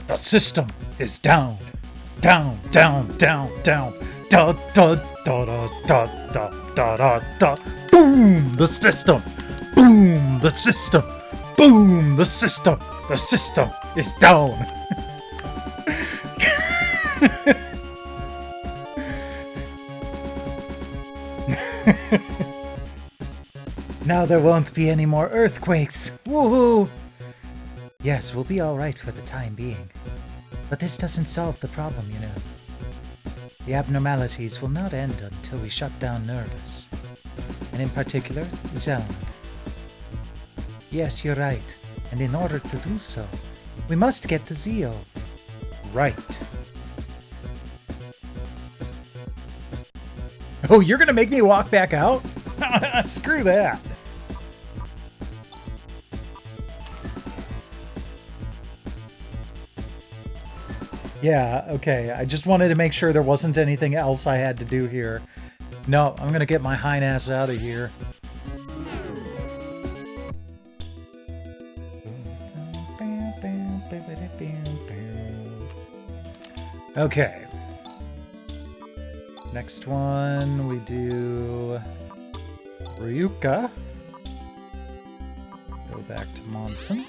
The system is down. Down, down, down, down. Da, da, da, da, da, da, da, da, da. Boom! The system. Boom! The system. Boom! The system. The system is down. Now there won't be any more earthquakes. Woohoo! Yes, we'll be alright for the time being. But this doesn't solve the problem, you know. The abnormalities will not end until we shut down Nervous. And in particular, Zone. Yes, you're right. And in order to do so, we must get to Zeo. Right. Oh, you're gonna make me walk back out? Screw that. Yeah, okay. I just wanted to make sure there wasn't anything else I had to do here. No, I'm gonna get my hind ass out of here. Okay. Next one, we do Ryuka. Go back to Monson.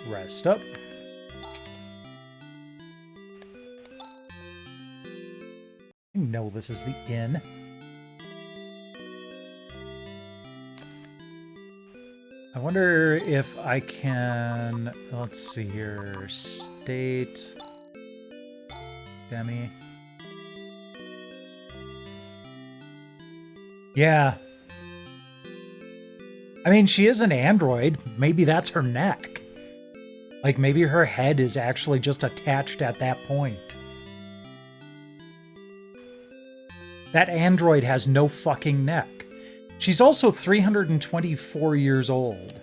Rest up. You know this is the inn. I wonder if I can... Let's see here. State... Demi. Yeah. I mean, she is an android. Maybe that's her neck. Like, maybe her head is actually just attached at that point. That android has no fucking neck. She's also 324 years old.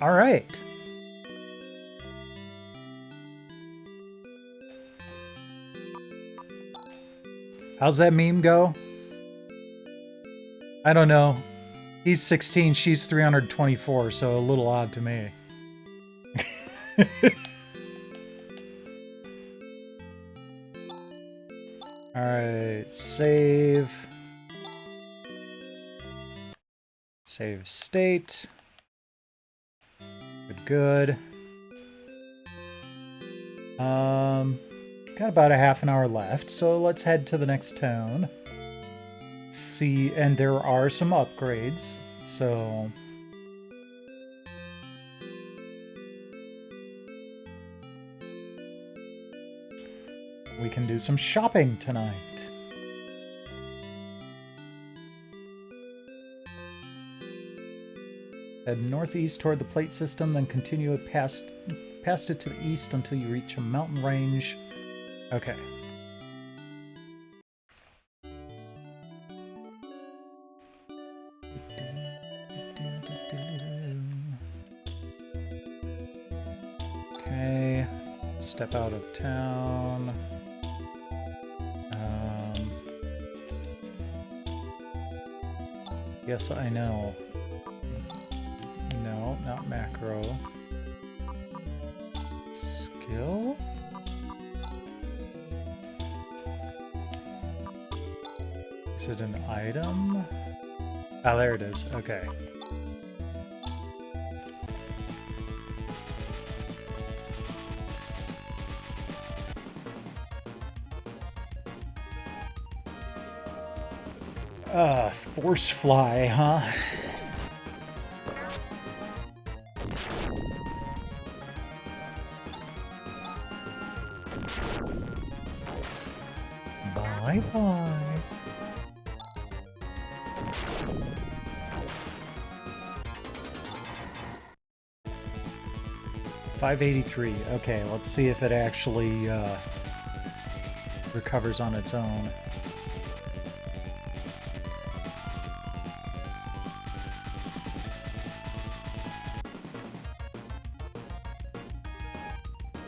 All right. How's that meme go? I don't know. He's 16, she's 324, so a little odd to me. Alright, save. Save state. Good. Got about a half an hour left, so let's head to the next town. See, and there are some upgrades, so... we can do some shopping tonight. Head northeast toward the plate system, then continue past it to the east until you reach a mountain range. Okay. Okay. Step out of town. Yes, I know. No, not macro. Skill? Is it an item? Ah, there it is. Okay. Force fly, huh? Bye-bye. $583. Okay, let's see if it actually recovers on its own.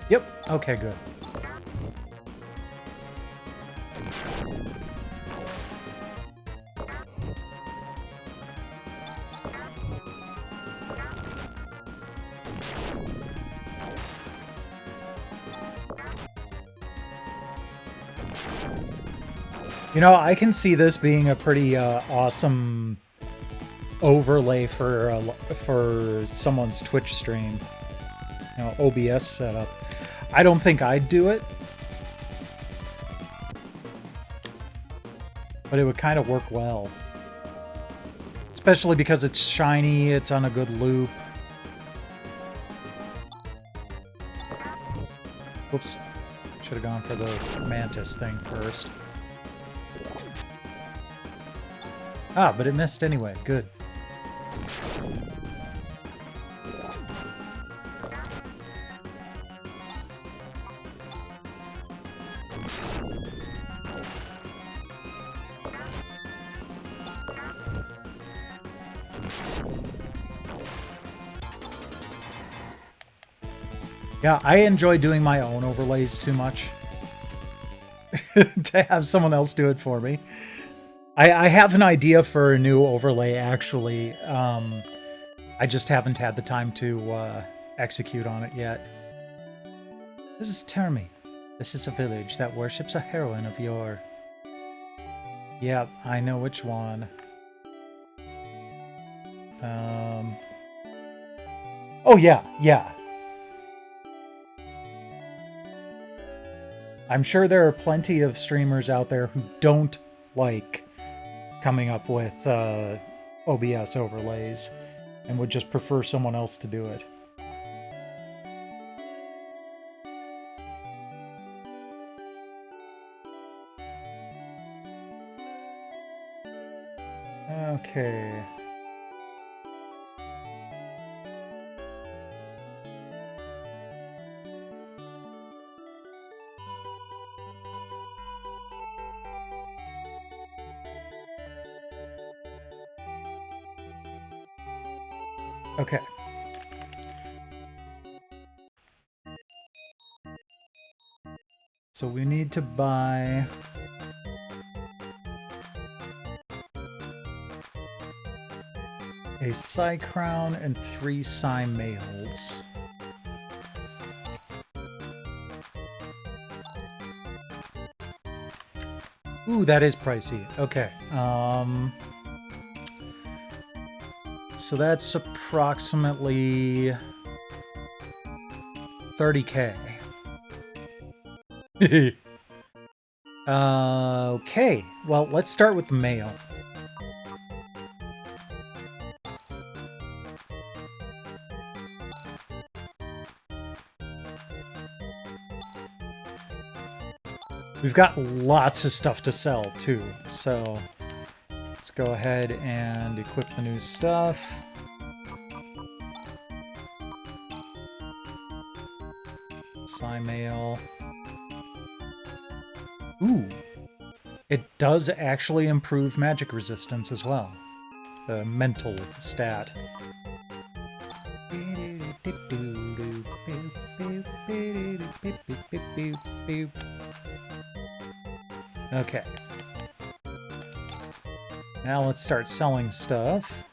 Yep. Okay, good. You know, I can see this being a pretty awesome overlay for someone's Twitch stream. You know, OBS setup. I don't think I'd do it, but it would kind of work well. Especially because it's shiny, it's on a good loop. Whoops. Should have gone for the mantis thing first. Ah, but it missed anyway. Good. Yeah, I enjoy doing my own overlays too much to have someone else do it for me. I have an idea for a new overlay, actually. I just haven't had the time to execute on it yet. This is Termi. This is a village that worships a heroine of yore. Yep, I know which one. Oh, yeah. I'm sure there are plenty of streamers out there who don't like coming up with OBS overlays. and would just prefer someone else to do it. Okay. Okay. So we need to buy a Psy Crown and 3 Psy Males. Ooh, that is pricey. Okay. So that's approximately 30K. Okay. Well, let's start with the male. We've got lots of stuff to sell, too, so let's go ahead and equip the new stuff. Psy-Mail. Ooh! It does actually improve magic resistance as well. The mental stat. Okay. Now let's start selling stuff.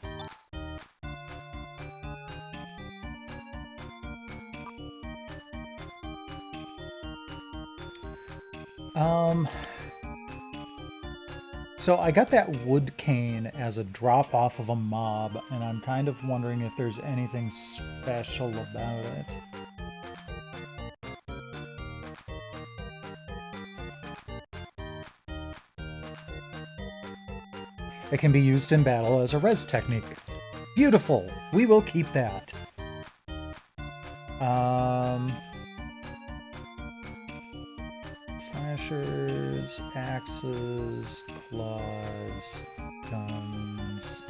So I got that wood cane as a drop off of a mob, and I'm kind of wondering if there's anything special about it. It can be used in battle as a res technique. Beautiful! We will keep that. Slashers, axes, claws, guns.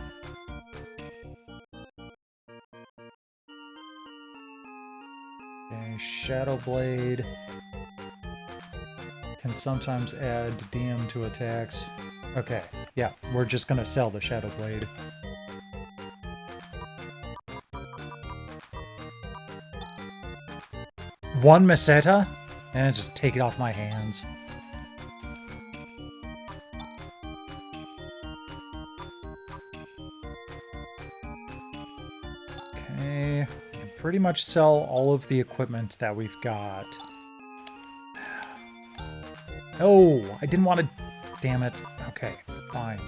Okay, Shadow Blade can sometimes add DM to attacks. Okay, yeah, we're just gonna sell the Shadow Blade. One Meseta? And just take it off my hands. Okay, we can pretty much sell all of the equipment that we've got. Oh, I didn't want to... Damn it. Okay, fine.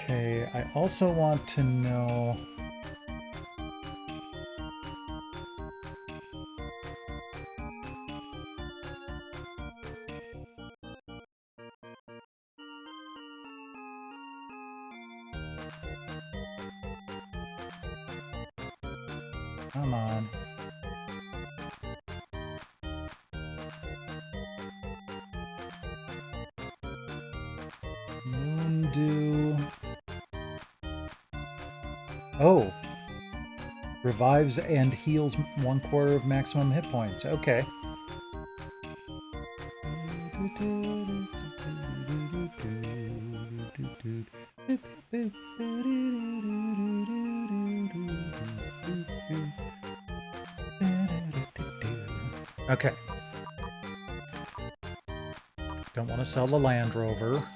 Okay, I also want to know... Come on. Moondew. Oh. Revives and heals 1/4 of maximum hit points. Okay. Okay. Don't want to sell the Land Rover.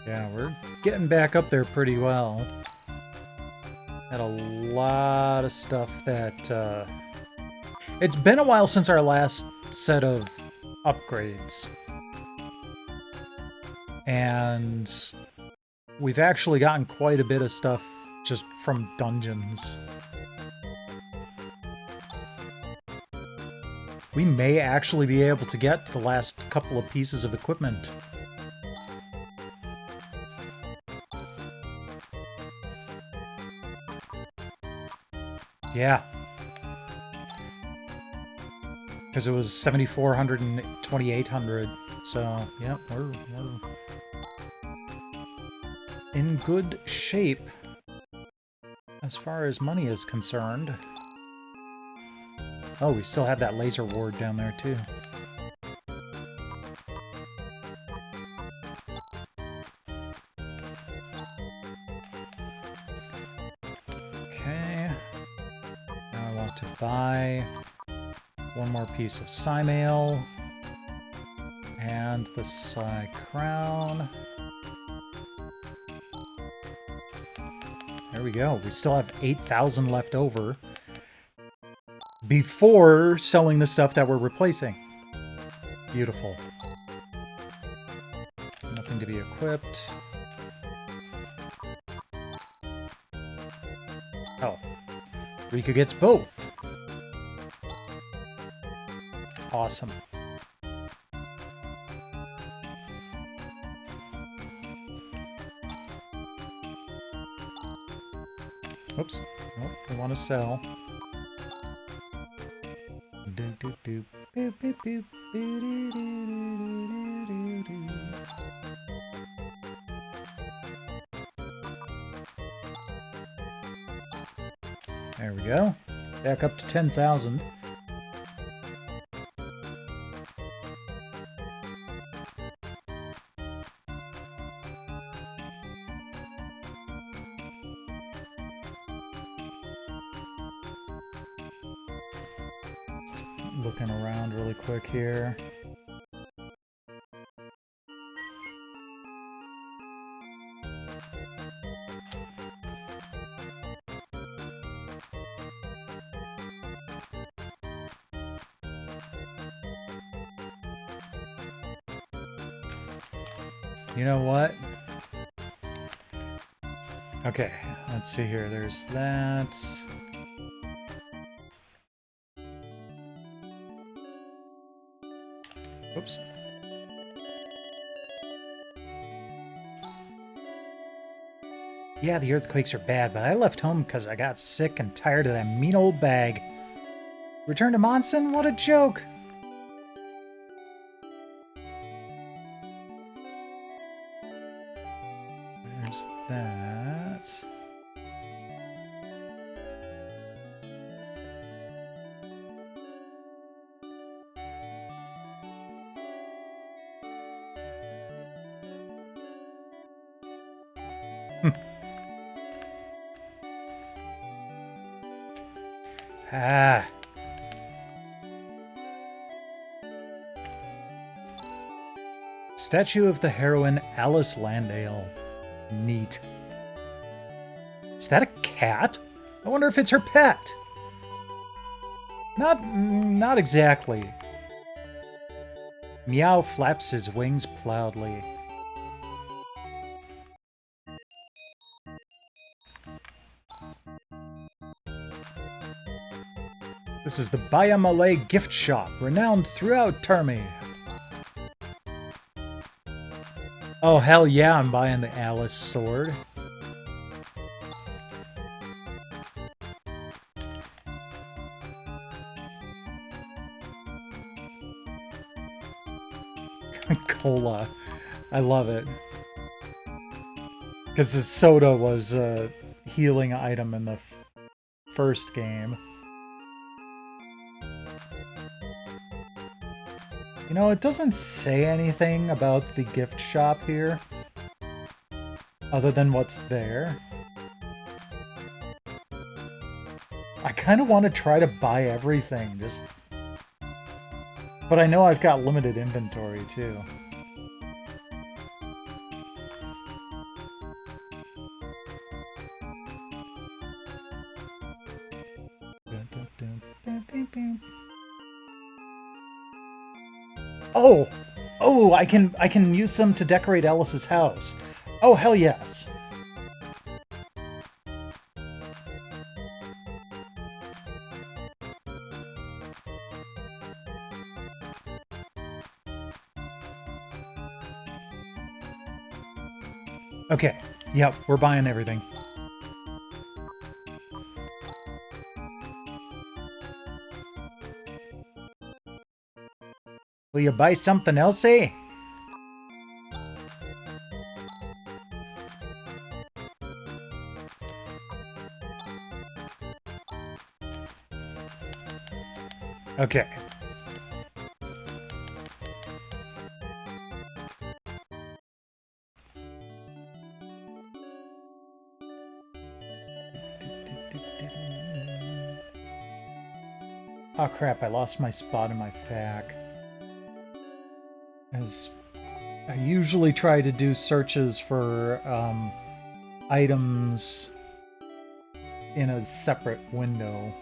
Yeah, we're getting back up there pretty well. Had a lot of stuff that... It's been a while since our last set of upgrades. And we've actually gotten quite a bit of stuff just from dungeons. We may actually be able to get the last couple of pieces of equipment. Yeah. Because it was 7,400 and 2,800. So, yeah, we're in good shape as far as money is concerned. Oh, we still have that laser ward down there, too. Okay. Now I want to buy one more piece of Psymail. And the Psy Crown. There we go. We still have 8,000 left over before selling the stuff that we're replacing. Beautiful. Nothing to be equipped. Oh. Rika gets both. Awesome. Oops. Nope, we want to sell. There we go. Back up to 10,000. Looking around really quick here. You know what? Okay, let's see here. There's that. Oops. Yeah, the earthquakes are bad, but I left home because I got sick and tired of that mean old bag. Return to Monson? What a joke! There's that. Ah. Statue of the heroine Alice Landale. Neat. Is that a cat? I wonder if it's her pet. Not exactly. Meow flaps his wings proudly. This is the Baya Malay gift shop, renowned throughout Termi. Oh, hell yeah, I'm buying the Alice sword. Cola. I love it. Because the soda was a healing item in the first game. You know, it doesn't say anything about the gift shop here, other than what's there. I kind of want to try to buy everything, but I know I've got limited inventory, too. Oh, I can use them to decorate Alice's house. Oh, hell yes. Okay. Yep, we're buying everything. Will you buy something else, eh? Okay. Oh crap, I lost my spot in my FAQ. As I usually try to do searches for items in a separate window.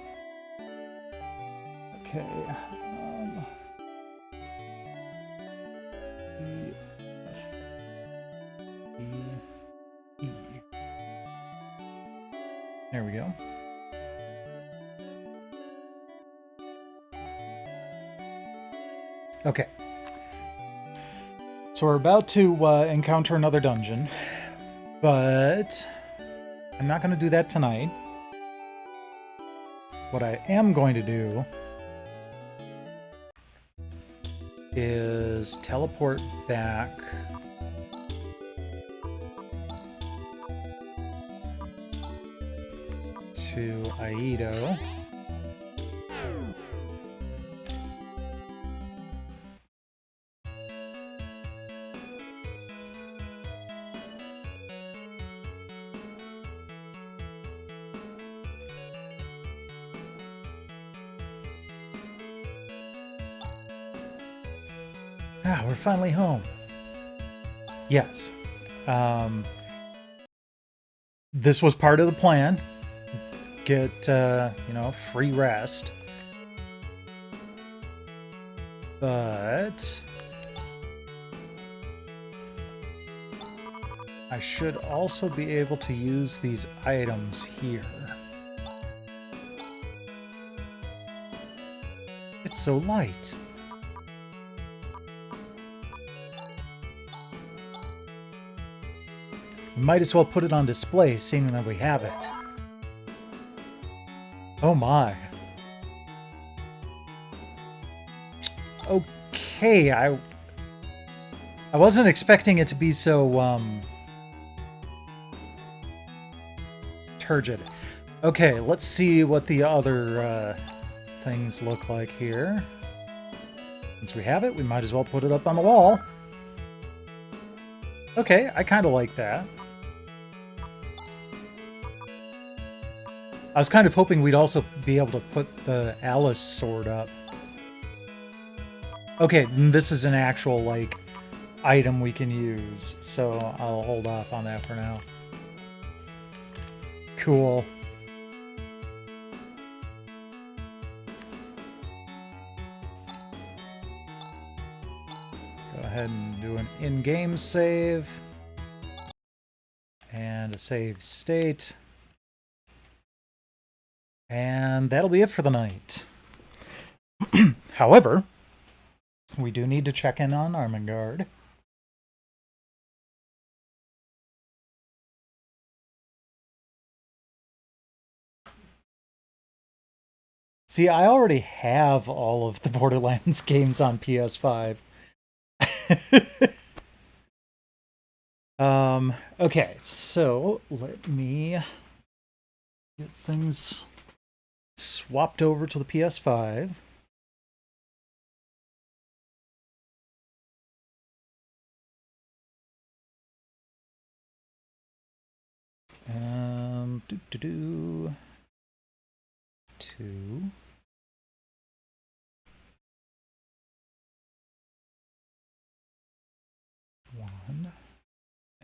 Okay. E, F, E, E. There we go. Okay. So we're about to encounter another dungeon, but I'm not going to do that tonight. What I am going to do is teleport back to Aido. Ah, we're finally home. Yes. This was part of the plan. Get, free rest. But I should also be able to use these items here. It's so light. We might as well put it on display, seeing that we have it. Oh my. Okay, I wasn't expecting it to be so, turgid. Okay, let's see what the other, things look like here. Since we have it, we might as well put it up on the wall. Okay, I kind of like that. I was kind of hoping we'd also be able to put the Alice sword up. Okay, this is an actual, like, item we can use, so I'll hold off on that for now. Cool. Go ahead and do an in-game save. And a save state. And that'll be it for the night. However, we do need to check in on Armengard. See, I already have all of the Borderlands games on PS5. Okay, so let me get things swapped over to the PS5. Two. One.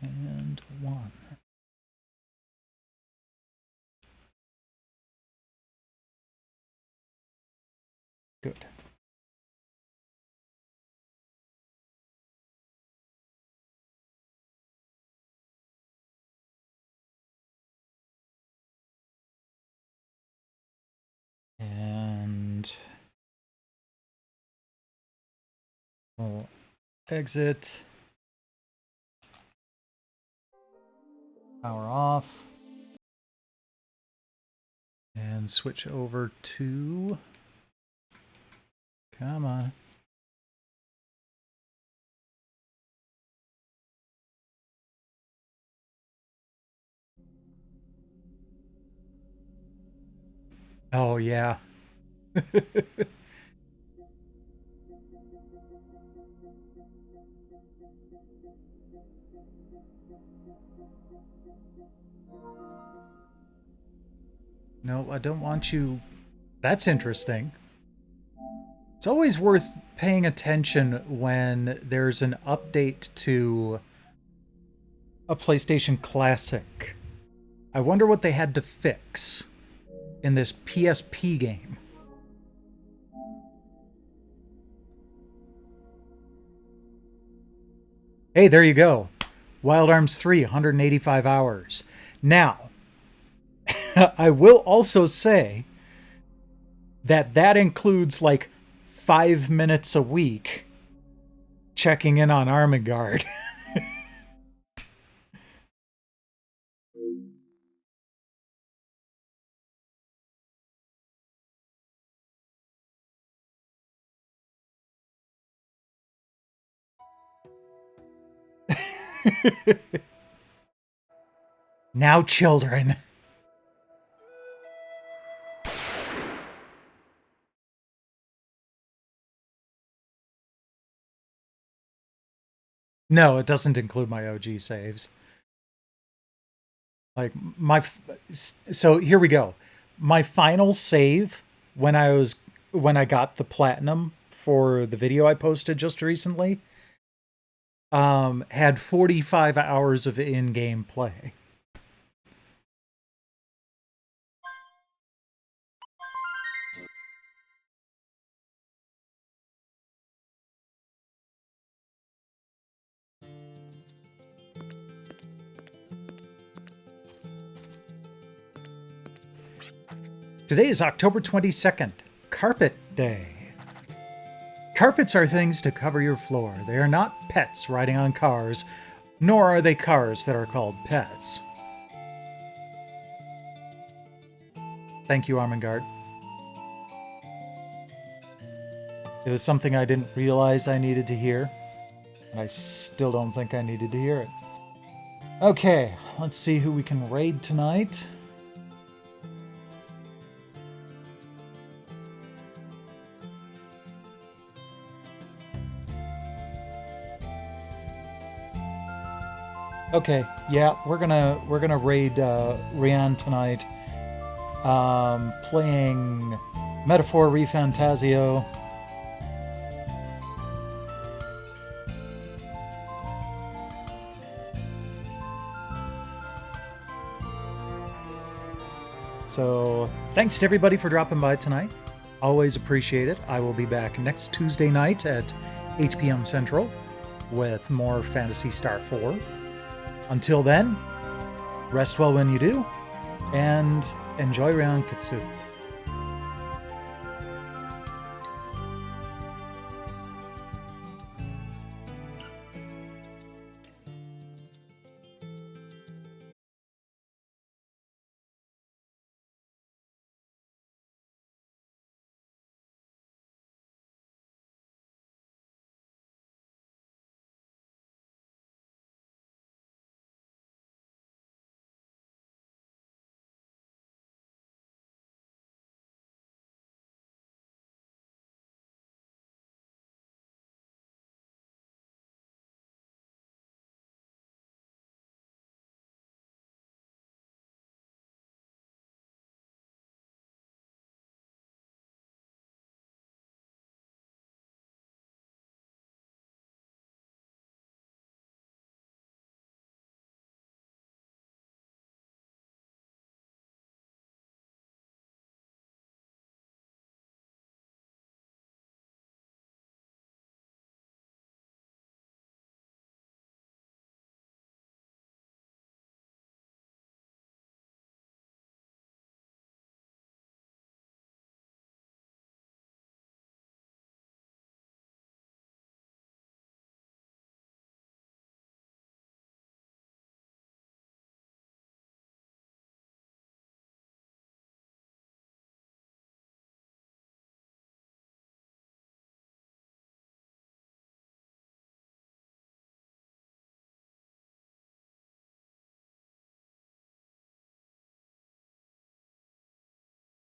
And one. Good. And we'll exit. Power off. And switch over to... Come on. Oh, yeah. No, I don't want you... That's interesting. It's always worth paying attention when there's an update to a PlayStation Classic. I wonder what they had to fix in this PSP game. Hey, there you go. Wild Arms 3, 185 hours. Now, I will also say that that includes like 5 minutes a week checking in on Armengard. Now, children. No, it doesn't include my OG saves. Like so here we go. My final save when I got the platinum for the video I posted just recently had 45 hours of in-game play. Today is October 22nd, Carpet Day. Carpets are things to cover your floor. They are not pets riding on cars, nor are they cars that are called pets. Thank you, Armengard. It was something I didn't realize I needed to hear. And I still don't think I needed to hear it. Okay, let's see who we can raid tonight. Okay, yeah, we're gonna raid Rian tonight. Playing Metaphor Refantasio. So, thanks to everybody for dropping by tonight. Always appreciate it. I will be back next Tuesday night at 8 p.m. Central with more Phantasy Star 4. Until then, rest well when you do, and enjoy Ryankatsu.